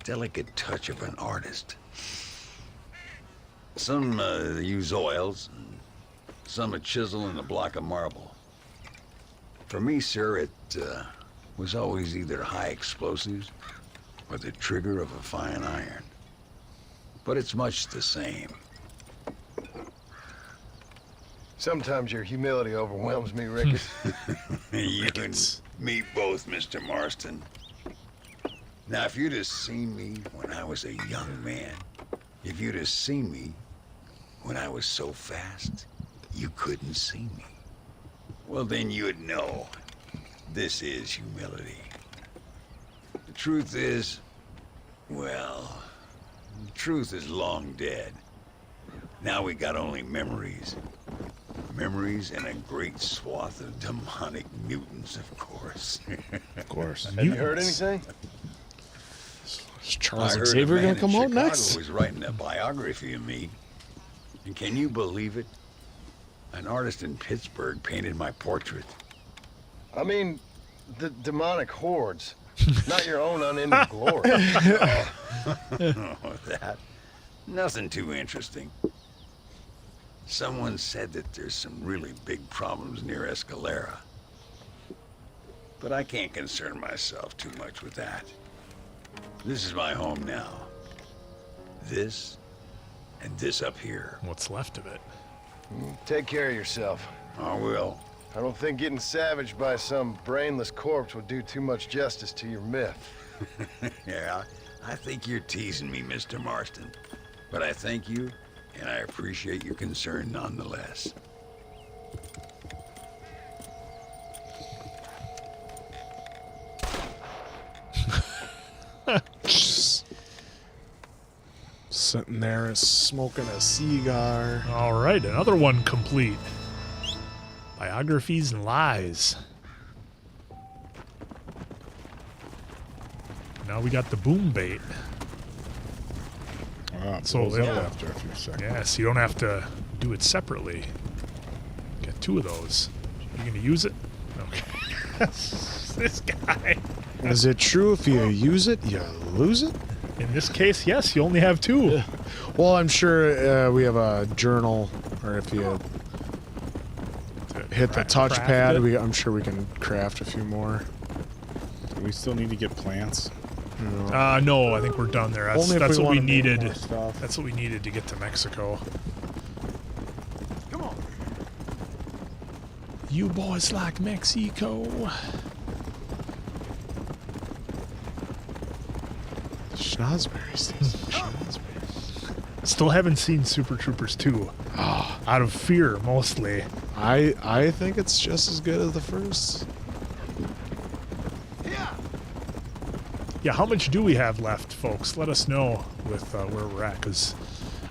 delicate touch of an artist. Some use oils, and some a chisel and a block of marble. For me, sir, it was always either high explosives or the trigger of a fine iron. But it's much the same. Sometimes your humility overwhelms me, Ricketts. You and me both, Mr. Marston. Now, if you'd have seen me when I was a young man, if you'd have seen me when I was so fast you couldn't see me? Well, then you'd know this is humility. The truth is, well, the truth is long dead. Now we got only memories. Memories and a great swath of demonic mutants, of course. Of course. Have you heard anything? Is Charles I heard Xavier a man gonna come in out Chicago next? was writing a biography of me. And can you believe it? An artist in Pittsburgh painted my portrait. I mean, the demonic hordes, not your own unending glory. Oh, that. Nothing too interesting. Someone said that there's some really big problems near Escalera. But I can't concern myself too much with that. This is my home now. This, and this up here. What's left of it. Take care of yourself. I will. I don't think getting savaged by some brainless corpse would do too much justice to your myth. Yeah, I think you're teasing me, Mr. Marston. But I thank you, and I appreciate your concern nonetheless. Sitting there smoking a cigar. All right, another one complete. Biographies and lies. Now we got the boom bait. So, So yeah. after a few seconds. Yeah, so you don't have to do it separately. Get two of those. You gonna use it? Okay. This guy. Is it true if you use it, you lose it? In this case, yes, you only have two. Well, I'm sure we have a journal, or if you hit the Craft touchpad, it. I'm sure we can craft a few more. Do we still need to get plants? No, I think we're done there. That's, Only if that's we what we wanna make needed. more stuff. That's what we needed to get to Mexico. Come on. You boys like Mexico? Schnozberries. Still haven't seen Super Troopers 2. Out of fear, mostly. I think it's just as good as the first. Yeah, how much do we have left, folks? Let us know with where we're at, because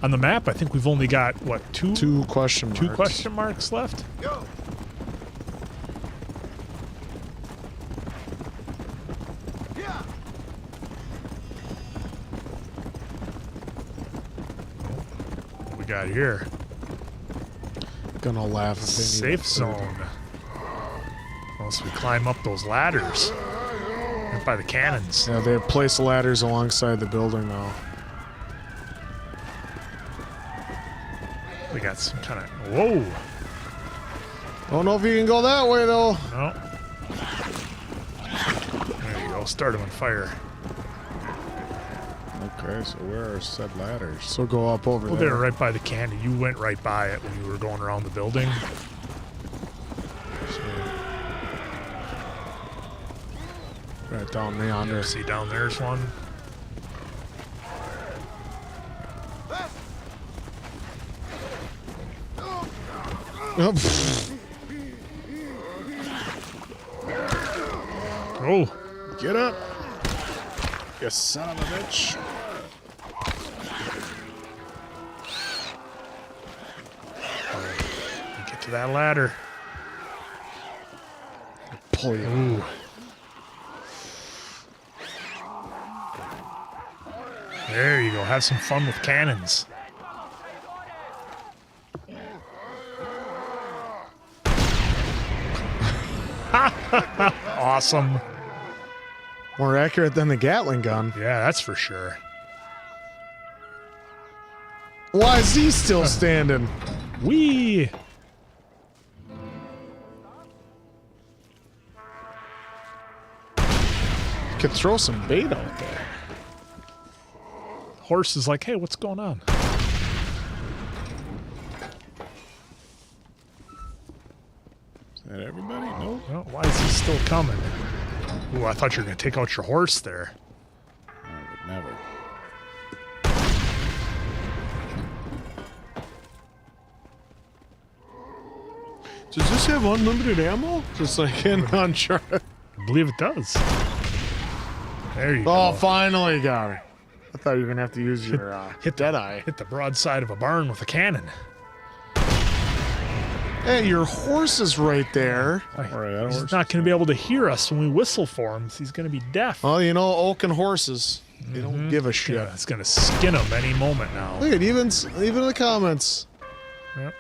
on the map, I think we've only got, what, Two question marks. two question marks left? Go. Yeah. What we got here? Gonna laugh if they need Safe a zone. Unless we climb up those ladders. Right by the cannons. Yeah, they have placed ladders alongside the building now. We got some kind of... Whoa! Don't know if you can go that way though. No. There you go. Start them on fire. Okay, so where are said ladders? So go up over Well, there. they're right by the cannon. You went right by it when you were going around the building. Right down yonder. See down there's one. Oh, Oh! Get up! You son of a bitch! Get to that ladder. pull you. Ooh. There you go. Have some fun with cannons. Awesome. More accurate than the Gatling gun. Yeah, that's for sure. Why is he still standing? Wee! Could throw some bait out there. Horse is like, hey, what's going on? Is that everybody? Nope. Well, why is he still coming? Ooh, I thought you were going to take out your horse there. I would never. Does this have unlimited ammo? Just like in Uncharted. I believe it does. There you Oh, go. finally got her. I thought you were gonna have to use your Hit Deadeye. Hit the broadside of a barn with a cannon. Hey, your horse is right there. All right, He's not going to be able to hear us when we whistle for him. He's going to be deaf. Well, you know, oak and horses. They don't give a shit. Yeah, it's going to skin him any moment now. Look at even in the comments. Yep.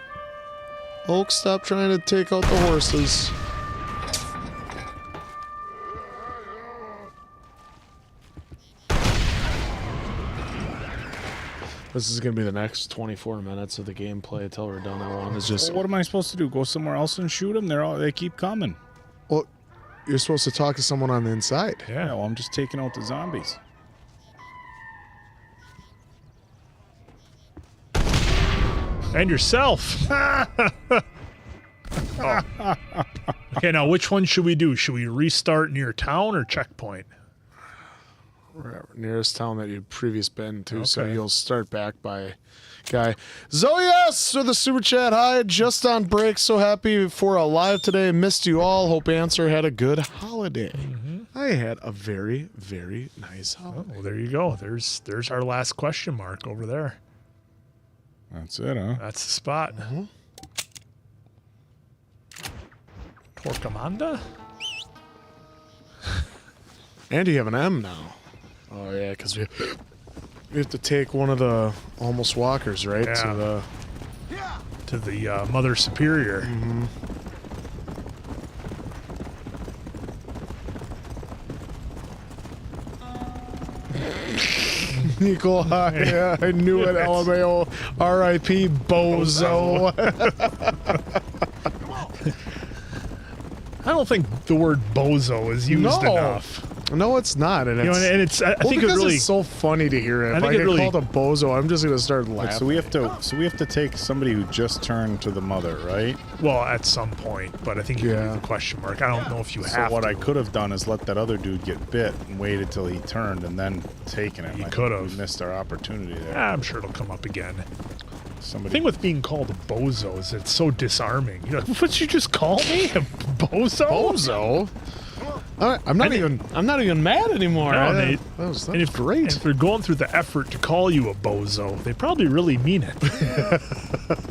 Oak, stop trying to take out the horses. This is gonna be the next 24 minutes of the gameplay until we're done. That one is just. Well, what am I supposed to do? Go somewhere else and shoot them? They keep coming. Well, you're supposed to talk to someone on the inside. Yeah, well, I'm just taking out the zombies. And yourself. Oh. Okay, now which one should we do? Should we restart near town or checkpoint? Wherever, nearest town that you've previously been to, so Okay. you'll start back by guy. Zoyas for the super chat. Hi, just on break. So happy for a live today. Missed you all. Hope Answer had a good holiday. I had a very, very nice holiday. Oh, well, there you go. There's our last question mark over there. That's it, huh? That's the spot. Torquemada? And you have an M now. Oh yeah, because we have to take one of the almost walkers, right? Yeah. To the Mother Superior. Nico, yeah, I knew it. LMAO, R.I.P. Bozo. I don't think the word bozo is used enough. No, it's not. And You know, it's, and it's I think it because really it's so funny to hear it. I If think I it get really- called a bozo, I'm just gonna start laughing. So we have to take somebody who just turned to the mother, right? well at some point, but I think you can Yeah. leave the question mark. I don't know if you So have what to. I could have done is let that other dude get bit and waited till he turned and then taken him. You I think could have. we missed our opportunity there. I'm sure it'll come up again. The Somebody. thing with being called a bozo is it's so disarming. You're like, what'd you just call me? A bozo? Bozo. All right, I'm not even mad anymore. No, that they- was And if, great. and if they're going through the effort to call you a bozo, they probably really mean it.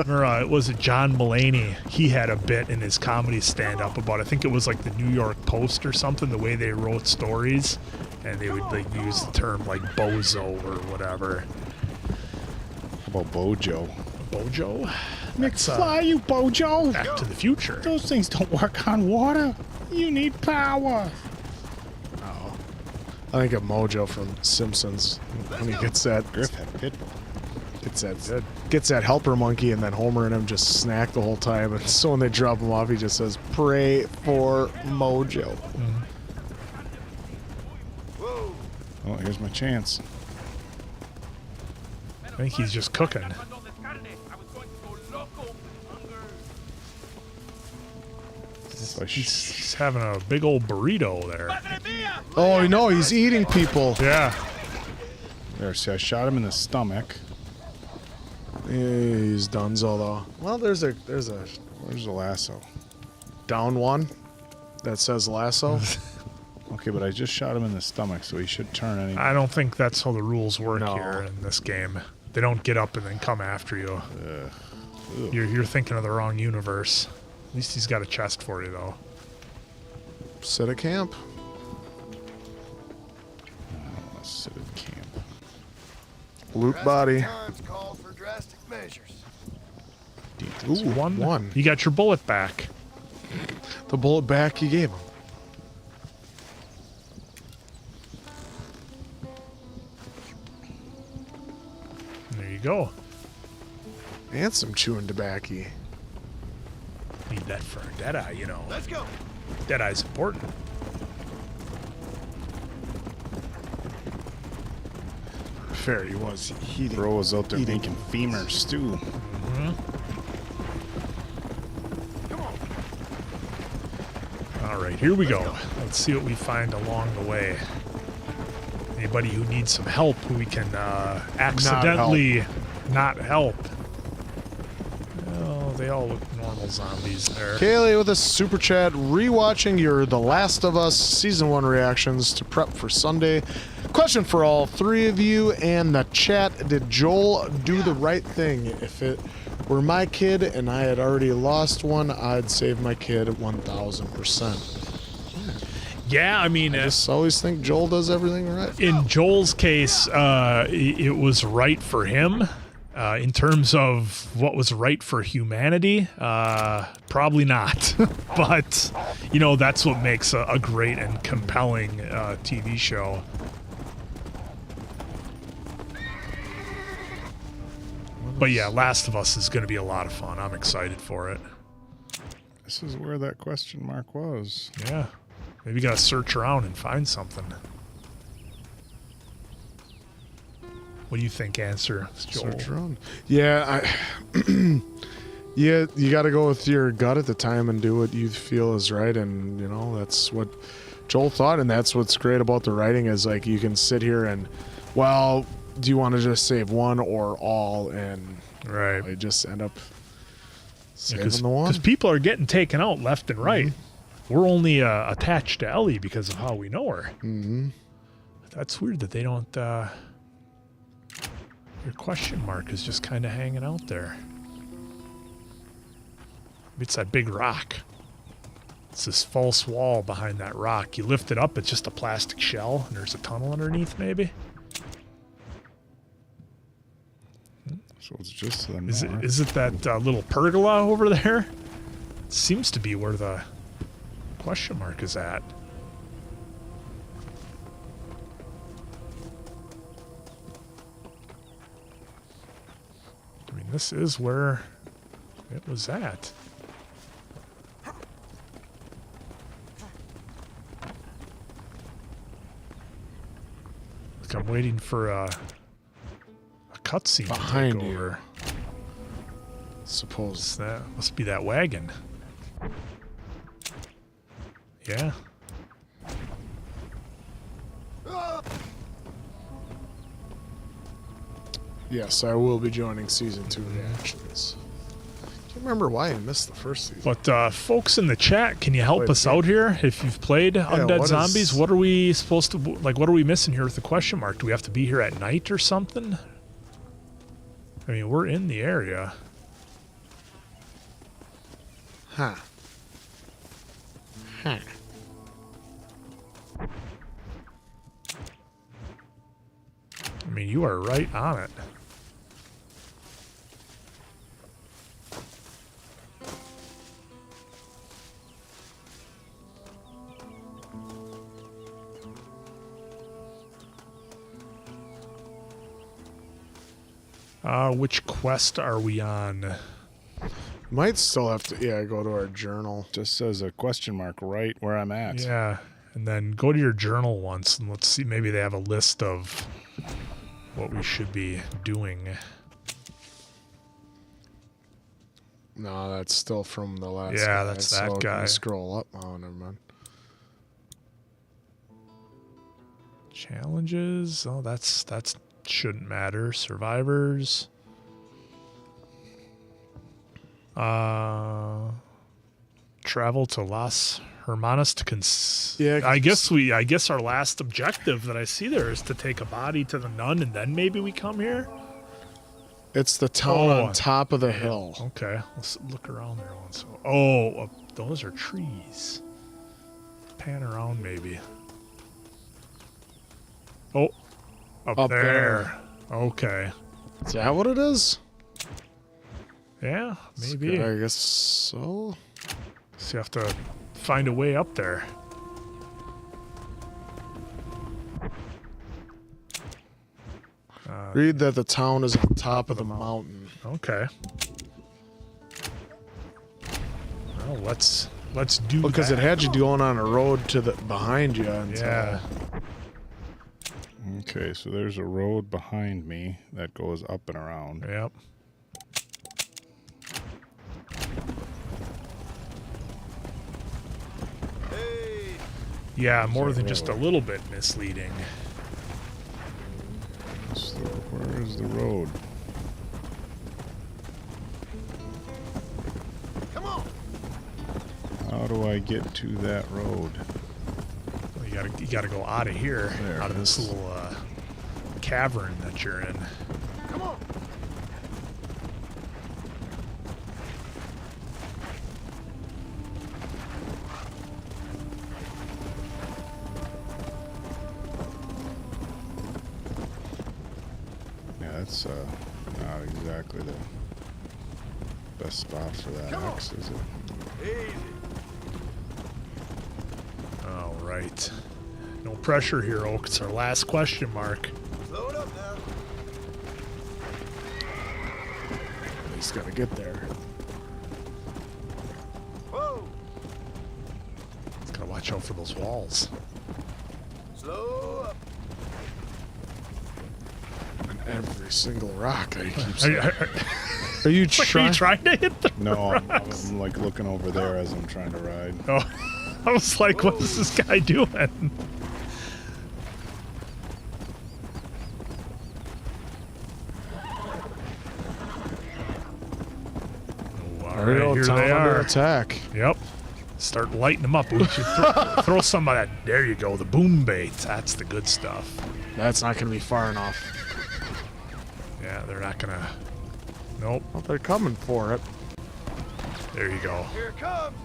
Or was it John Mulaney? He had a bit in his comedy stand-up about, I think it was like the New York Post or something, the way they wrote stories, and they would like use the term like bozo or whatever. How about Bojo? Bojo? McFly, you Bojo! Back to the Future. Those things don't work on water. You need power. I think of Mojo from Simpsons when he gets that Griff had pit. gets that helper monkey, and then Homer and him just snack the whole time. And so when they drop him off, he just says, "Pray for Mojo." Oh, here's my chance. I think he's just cooking. He's having a big old burrito there. Oh no, he's eating people. Yeah. There, see, I shot him in the stomach. Yeah, he's donezo though. Well, there's a Where's the lasso? down one that says lasso. Okay, but I just shot him in the stomach, so he should turn any. I don't think that's how the rules work No. here in this game. They don't get up and then come after you. You're thinking of the wrong universe. At least he's got a chest for you, though. Set a camp. Let's sit at camp. Loot body. Times call for drastic measures. Ooh, one. You got your bullet back. The bullet back you gave him. There you go. And some chewing tobacco. Need that for a Deadeye, you know. Let's go. Deadeye's important. Fair, he was eating. Bro was out there Eating. making femur stew. All right, here we go. Let's see what we find along the way. Anybody who needs some help who we can accidentally not help. Oh, Oh, they all look normal zombies there. Kaylee with a super chat, rewatching your The Last of Us Season 1 reactions to prep for Sunday. Question for all three of you and the chat, did Joel do the right thing? If it were my kid and I had already lost one, I'd save my kid 1,000%. Yeah, I mean... I just always think Joel does everything right. In Joel's case, it was right for him. In terms of what was right for humanity, probably not. But, you know, that's what makes a great and compelling TV show. But yeah, Last of Us is going to be a lot of fun. I'm excited for it. This is where that question mark was. Yeah. Maybe you got to search around and find something. What do you think, Answer? Joel? Search around. Yeah, yeah, you got to go with your gut at the time and do what you feel is right, and you know that's what Joel thought, and that's what's great about the writing is like you can sit here and, well, do you want to just save one or all, and right, you just end up saving the one because people are getting taken out left and right. Mm-hmm. We're only attached to Ellie because of how we know her. Mm-hmm. That's weird that they don't. Your question mark is just kind of hanging out there. It's that big rock. It's this false wall behind that rock. You lift it up, it's just a plastic shell, and there's a tunnel underneath, maybe. So it's just to the Is north. it that little pergola over there? It seems to be where the question mark is at. I mean, this is where it was at. Look, I'm waiting for a cutscene behind to take you. over. Suppose That must be that wagon. Yeah. yes, I will be joining season 2 reactions. Can't remember why I missed the first season. But folks in the chat, can you help Played us the game. out here? If you've played Undead what Zombies, is- what are we supposed to like? What are we missing here with the question mark? Do we have to be here at night or something? I mean, we're in the area. Huh. Huh. I mean, you are right on it. Which quest are we on? Might still have to, go to our journal. Just says a question mark right where I'm at. Yeah, and then go to your journal once and let's see. Maybe they have a list of what we should be doing. No, that's still from the last Yeah, guy. that's that so if guy. you scroll up. Oh, never mind. Challenges. Oh, that's shouldn't matter. Survivors. Travel to Las Hermanas to Yeah, I guess our last objective that I see there is to take a body to the nun and then maybe we come here. It's the town on top of the hill. Okay, let's look around there once. Oh, those are trees. Pan around maybe. Oh, up there. Okay. Is that what it is? Yeah, maybe. I guess so. So you have to find a way up there. Read that the town is on top of the mountain. Okay. Well, let's do Because that. it had you going on a road to the behind you. Until, Yeah. Okay, so there's a road behind me that goes up and around. Yep. Yeah, more than just a little bit misleading. So where is the road? How do I get to that road? Well, you gotta go out of here, There out of it this is. little cavern that you're in. Come on. Yeah, that's not exactly the best spot for that axe, is it? Easy. All right. No pressure here, Oak. It's our last question mark. Slow it up now. He's got to get there. Whoa. Just gotta watch out for those walls. Slow up. And every single rock I keep Are saying. you, Are you are you trying? trying to hit the No, rocks? I'm like looking over there as I'm trying to ride. Oh, I was like, what is this guy doing? Oh, all right, Real here town they under are. attack. Yep. Start lighting them up. We should throw some of that. There you go. The boom bait. That's the good stuff. That's not going to be far enough. Yeah, they're not gonna. Nope. Well, they're coming for it. There you go. Here it comes.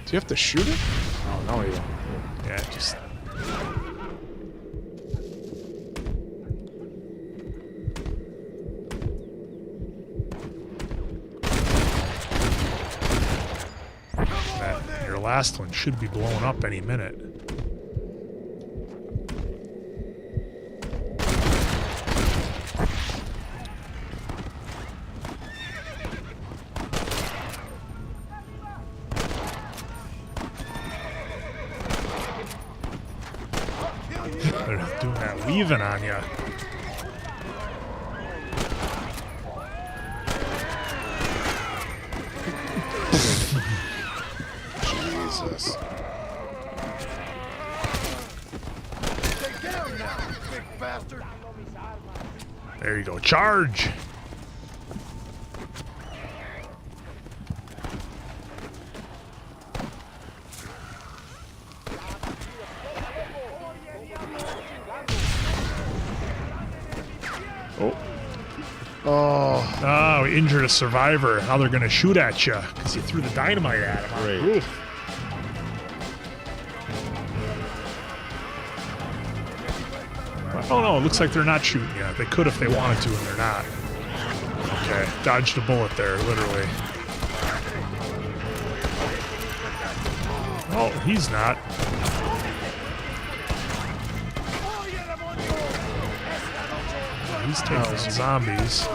Do you have to shoot it? Oh, no, you don't. Yeah, just. Your last one should be blowing up any minute. They're doing that weaving on you. Jesus. Stay down now, big bastard. There you go. Charge! Oh, Oh, we injured a survivor. Now they're going to shoot at you because you threw the dynamite at him. Great. Oof. Oh no, it looks like they're not shooting you. They could if they wanted to, and they're not. Okay, dodged a bullet there, literally. Oh, he's not. He's taking some zombies.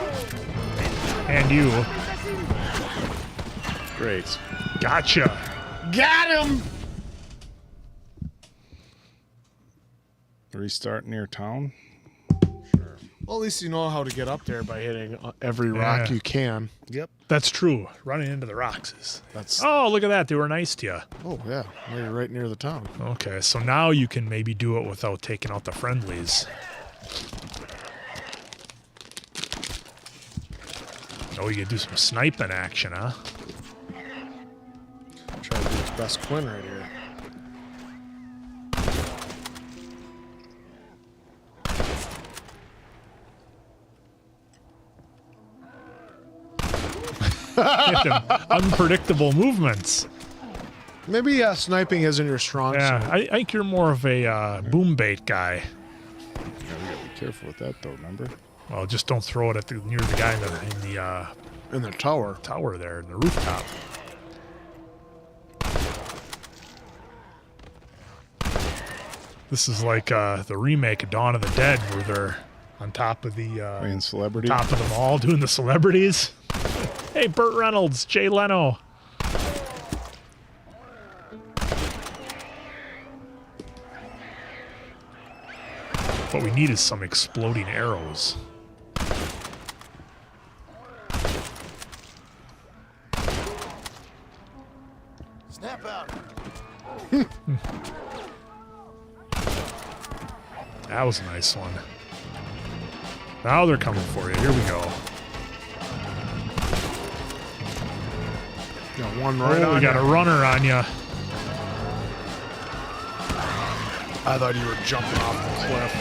And you. Great. Gotcha. got him! Restart near town. Well, at least you know how to get up there by hitting every rock Yeah. you can. Yep. That's true. Running into the rocks is. That's. Oh, look at that. They were nice to you. Oh, yeah. Now you're right near the town. Okay, so now you can maybe do it without taking out the friendlies. Oh, you can do some sniping action, huh? Trying to do his best Quinn right here. Unpredictable movements. Maybe sniping isn't your strong Yeah, suit. I think you're more of a boom bait guy. Yeah, we gotta be careful with that though, remember? Well, just don't throw it at near the guy in the In the tower. tower there, in the rooftop. This is like the remake of Dawn of the Dead, where they're on top of the Playing celebrity. top of them all, doing the celebrities. Hey, Burt Reynolds, Jay Leno. What we need is some exploding arrows. Snap out. That was a nice one. Now they're coming for you. Here we go. Got one right on We got you. a runner on you. I thought you were jumping off the cliff.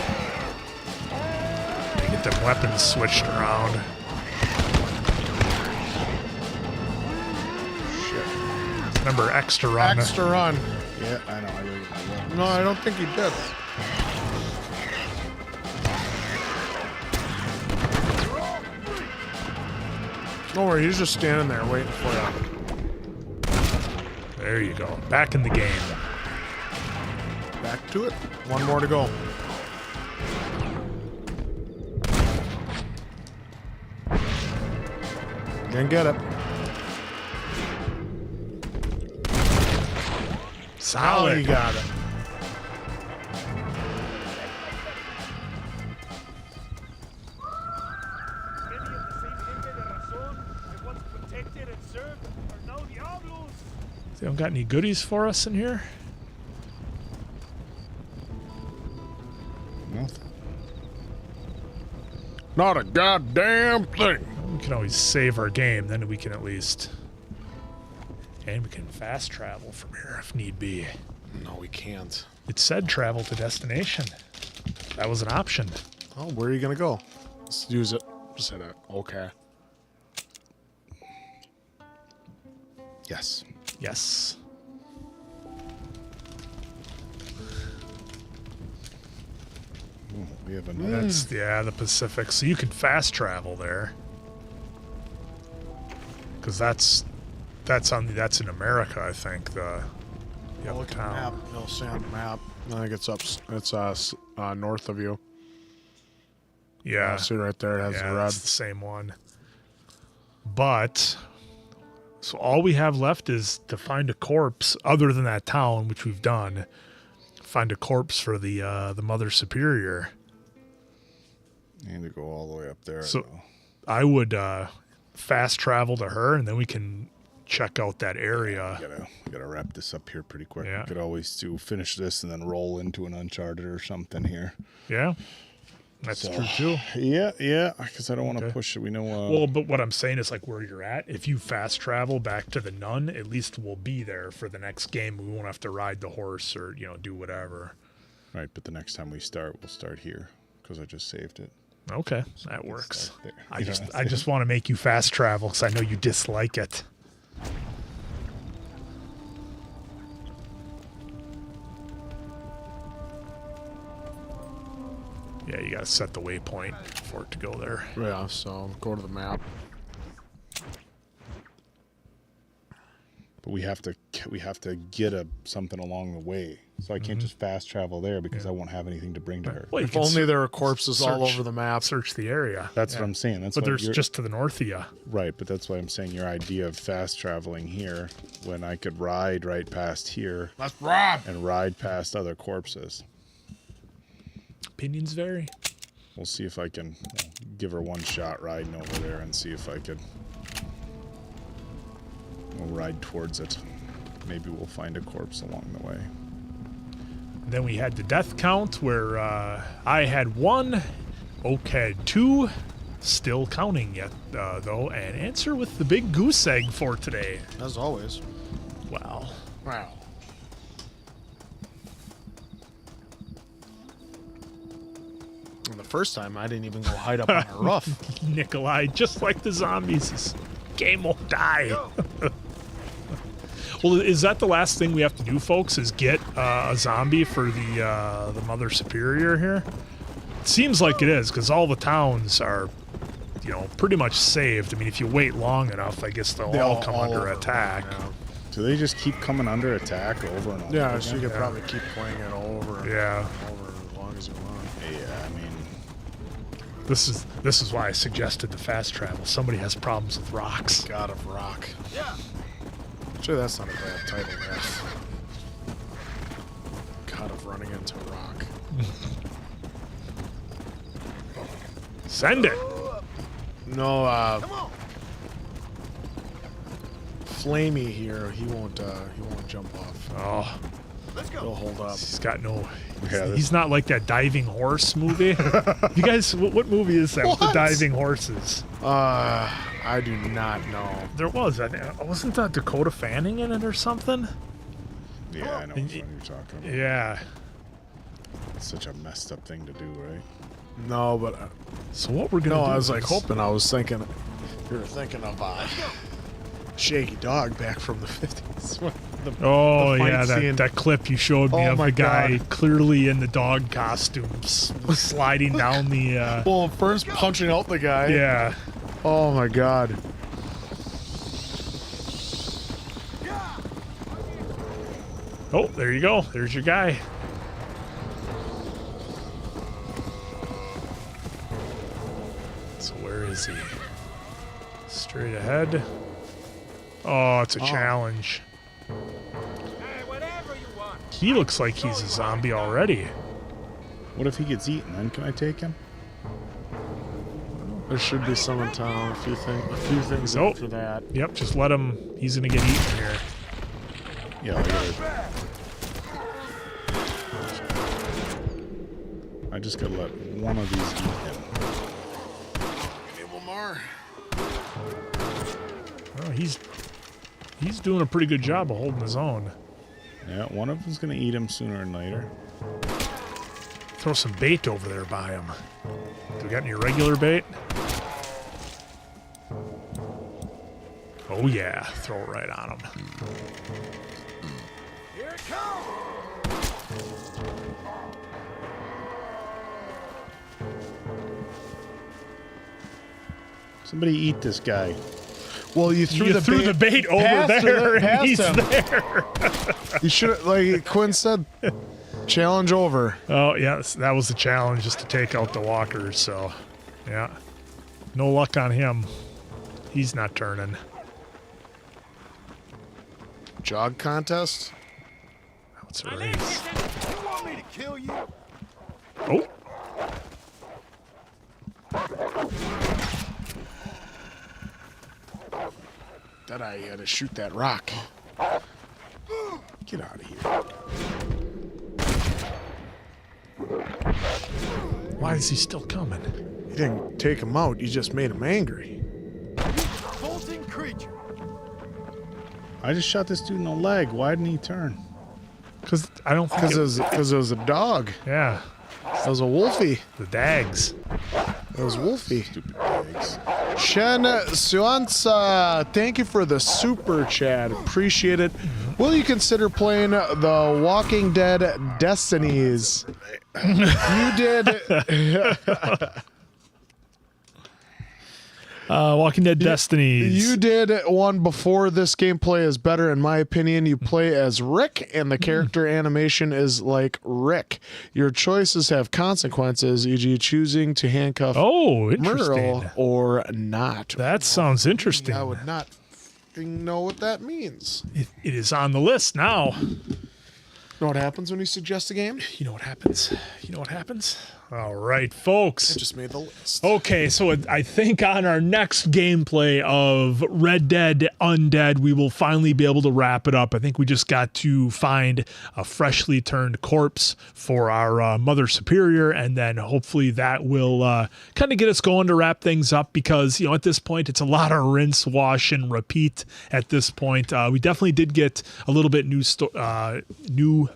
Get them weapons switched around. Shit. Remember, extra run. Extra run. Yeah, I know. I really want No, I don't think he did. Don't worry, he's just standing there waiting for you. There you go. Back in the game. Back to it. One more to go. Didn't get it. Solid. Oh, you got it. They don't got any goodies for us in here? Nothing. Not a goddamn thing. We can always save our game, then we can at least... And we can fast travel from here if need be. No, we can't. It said travel to destination. That was an option. Oh, where are you gonna go? Let's use it. Just hit it. Okay. Yes. Yes. Ooh, we have another. That's the Pacific. So you can fast travel there. Because that's in America, I think. The other Look at the map. town. You'll see on the map. I think it's up. It's north of you. Yeah. See right there. It has Yeah, the red. it's the same one. But so all we have left is to find a corpse other than that town, which we've done. Find a corpse for the Mother Superior. Need to go all the way up there. So though. I would fast travel to her, and then we can check out that area. We gotta wrap this up here pretty quick. Yeah. We could always finish this and then roll into an Uncharted or something here. Yeah, that's So, true too. Yeah, because I don't want to Okay. push it. We know. Well, but what I'm saying is like where you're at. If you fast travel back to the Nun, at least we'll be there for the next game. We won't have to ride the horse or do whatever. Right, but the next time we start, we'll start here because I just saved it. Okay, that works. Start there. I You know just what I I'm just want to make you fast travel because I know you dislike it. Yeah, you gotta set the waypoint for it to go there. Yeah. So go to the map. But we have to get something along the way. So I can't just fast travel there because I won't have anything to bring to her. Well, you If can only there were corpses all search- over the map. search the area. That's what I'm saying. That's But why there's you're- just to the north of you. right. But that's why I'm saying your idea of fast traveling here, when I could ride right past here Let's ride. and ride past other corpses. Opinions vary. We'll see if I can give her one shot riding over there and see if I could. We'll ride towards it. Maybe we'll find a corpse along the way. Then we had the death count where I had 1, Oak had 2, still counting yet though, and answer with the big goose egg for today. As always. Wow. Wow. And the first time I didn't even go hide up on a roof. Nikolai, just like the zombies, this game won't die. Well, is that the last thing we have to do, folks, is get a zombie for the Mother Superior here? It seems like it is, because all the towns are, pretty much saved. I mean, if you wait long enough, I guess they'll all come under attack. Yeah. Do they just keep coming under attack over and over? Yeah, so you again? could probably keep playing it over and Yeah. over as long as you want. Yeah, I mean, This is why I suggested the fast travel. Somebody has problems with rocks. God of Rock. Yeah. Actually, that's not a bad title, man. God of Running into Rock. Send it. No, Flamey here, he won't jump off. Oh, It'll hold up. He's got no. Yeah, He's not like that diving horse movie. You guys, what movie is that with the What? diving horses? I do not know. There was. I think wasn't that Dakota Fanning in it or something? Yeah, I know which one you're talking about. Yeah. It's such a messed up thing to do, right? No, but So what we're gonna no, do I was like is- hoping. I was thinking you were thinking of Shaggy Dog back from the 50s. Oh the fight yeah, scene. that clip you showed me Oh of my the guy God. clearly in the dog costumes sliding down the. Well, first punching out the guy. Yeah. Oh my God. Oh, there you go. There's your guy. So where is he? Straight ahead. Oh, it's a challenge. He looks like he's a zombie already. What if he gets eaten? Then can I take him? There should be some in town. A few things Nope. after that. Yep, just let him. He's gonna get eaten here. Yeah, I just gotta let one of these eat him. Give me one more. Oh, he's doing a pretty good job of holding his own. Yeah, one of them's gonna eat him sooner or later. Throw some bait over there by him. Do we got any regular bait? Oh yeah, throw it right on him. Here it comes! Somebody eat this guy. Well, you threw the bait over past there, and past he's him. there. You should, like Quinn said, challenge over. Oh yes, that was the challenge, just to take out the walkers. So, yeah, no luck on him. He's not turning. Jog contest. Now it's a race. You want me to kill you? Oh, Deadeye, you had to shoot that rock. Get out of here. why is he still coming? You didn't take him out. You just made him angry. Bolting creature. I just shot this dude in the leg. Why didn't he turn? Because I don't think. Because it was a dog. Yeah, It was a wolfie. the dags. It was wolfie. Stupid pigs. Shen Suansa, thank you for the super chat. Appreciate it. Will you consider playing the Walking Dead Destinies? You did. Walking Dead Destinies. You did one before. This gameplay is better, in my opinion. You play as Rick, and the character animation is like Rick. Your choices have consequences, e.g., choosing to handcuff Oh, interesting. Merle or not. That sounds interesting. I would not f***ing know what that means. It is on the list now. Know what happens when you suggest a game? You know what happens? You know what happens? All right, folks. I just made the list. Okay, so I think on our next gameplay of Red Dead Undead, we will finally be able to wrap it up. I think we just got to find a freshly turned corpse for our Mother Superior, and then hopefully that will kind of get us going to wrap things up because, you know, at this point, it's a lot of rinse, wash, and repeat at this point. We definitely did get a little bit new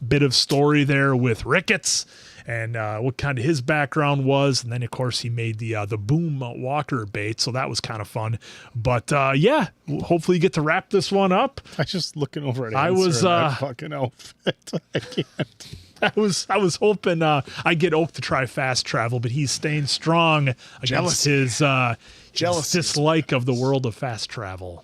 bit of story there with Ricketts and what kind of his background was, and then of course he made the boom walker bait, so that was kind of fun. But yeah, hopefully you get to wrap this one up. I just looking over at I Answer was, in that fucking outfit. I can't. I was hoping I get Oak to try fast travel, but he's staying strong against his dislike of the world of fast travel.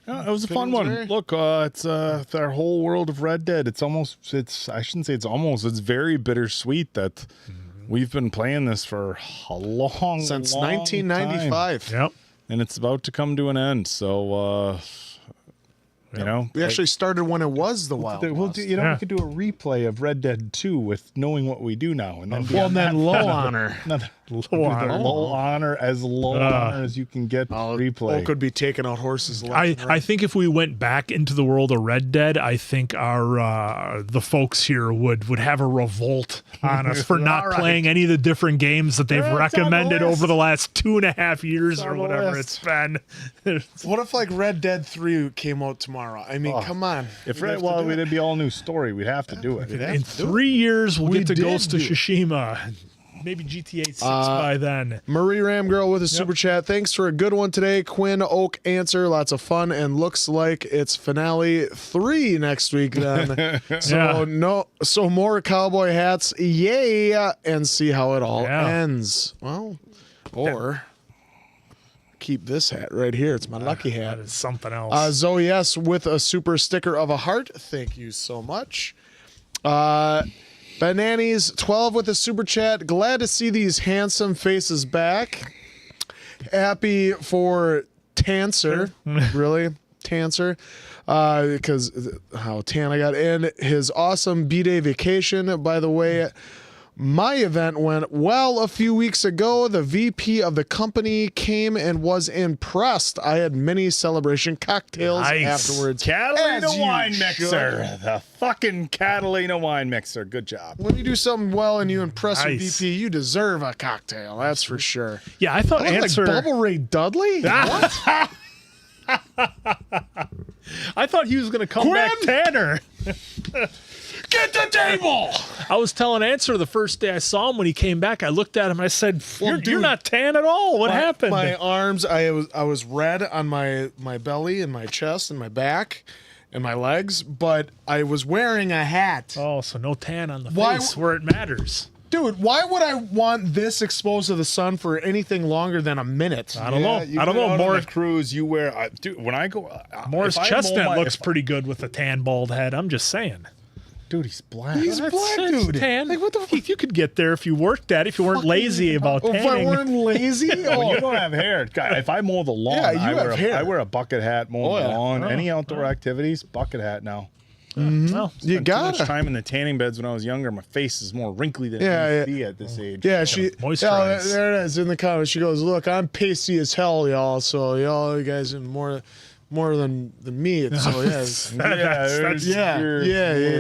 Yeah, it was a fun one. Look, it's our whole world of Red Dead. It's I shouldn't say it's very bittersweet that we've been playing this for a long Since long 1995. time. Yep. And it's about to come to an end. So, you know. We actually started when it was the Wild We'll West. do, you know, we could do a replay of Red Dead 2 with knowing what we do now. And then Well, and then low honor. Low honor. Low honor, as low honor as you can get. Replay. Could be taking out horses. I think if we went back into the world of Red Dead, I think our the folks here would have a revolt on us for not playing any of the different games that they've recommended over the last 2.5 years or whatever it's been. What if like Red Dead 3 came out tomorrow? I mean, come on. It'd be all new story. We'd have to do it. In 3 years, we'll get to Ghost of Tsushima. Maybe GTA 6 by then. Marie Ramgirl with a super chat. Thanks for a good one today. Quinn Oak answer. Lots of fun, and looks like it's finale 3 next week then. So more cowboy hats. Yay! And see how it all ends. Well, or keep this hat right here. It's my lucky hat. That is something else. Zoe S with a super sticker of a heart. Thank you so much. Bananis 12 with a super chat. Glad to see these handsome faces back. Happy for Tancer. Really? Tancer. Because how tan I got. And his awesome B-Day vacation. By the way, my event went well a few weeks ago. The VP of the company came and was impressed. I had many celebration cocktails afterwards. Catalina wine mixer. The fucking Catalina wine mixer. Good job. When you do something well and you impress your VP, you deserve a cocktail. That's for sure. Yeah, I thought like Bubble Ray Dudley? What? I thought he was going to come back tanner. Get the table! I was telling Answer the first day I saw him when he came back. I looked at him. I said, "You're not tan at all. What happened?" My arms. I was red on my belly and my chest and my back and my legs, but I was wearing a hat. Oh, so no tan on the face where it matters. Dude, why would I want this exposed to the sun for anything longer than a minute? I don't know. I don't know. Morris Cruz, you wear. Dude, when I go, Morris Chestnut looks pretty good with a tan bald head. I'm just saying. Dude, he's black. He's black, dude. Tan. Like, what the fuck? You could get there if you worked at it, if you weren't lazy about tanning. If I weren't lazy? When you don't have hair. God, if I mow the lawn, I wear a bucket hat, mow the lawn. Any outdoor activities, bucket hat now. Well, you got too much time in the tanning beds when I was younger. My face is more wrinkly than it used to be at this age. Yeah, there it is in the comments. She goes, "Look, I'm pasty as hell, y'all. So y'all, you guys are more than me." So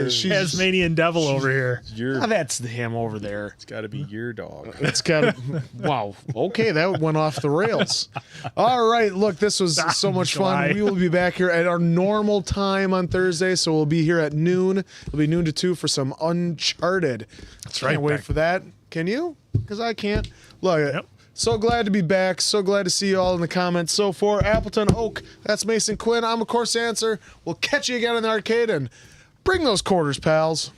she's Tasmanian devil over here. That's him over there. It's got to be your dog. It's got to. Wow. Okay, that went off the rails. All right. Look, this was so much fun. We will be back here at our normal time on Thursday, so we'll be here at noon. It'll be noon to 2 for some Uncharted. That's right. Can't wait for that. Can you? Because I can't. Look. So glad to be back. So glad to see you all in the comments. So for Appleton Oak, that's Mason Quinn. I'm, of course, Answer. We'll catch you again in the arcade, and bring those quarters, pals.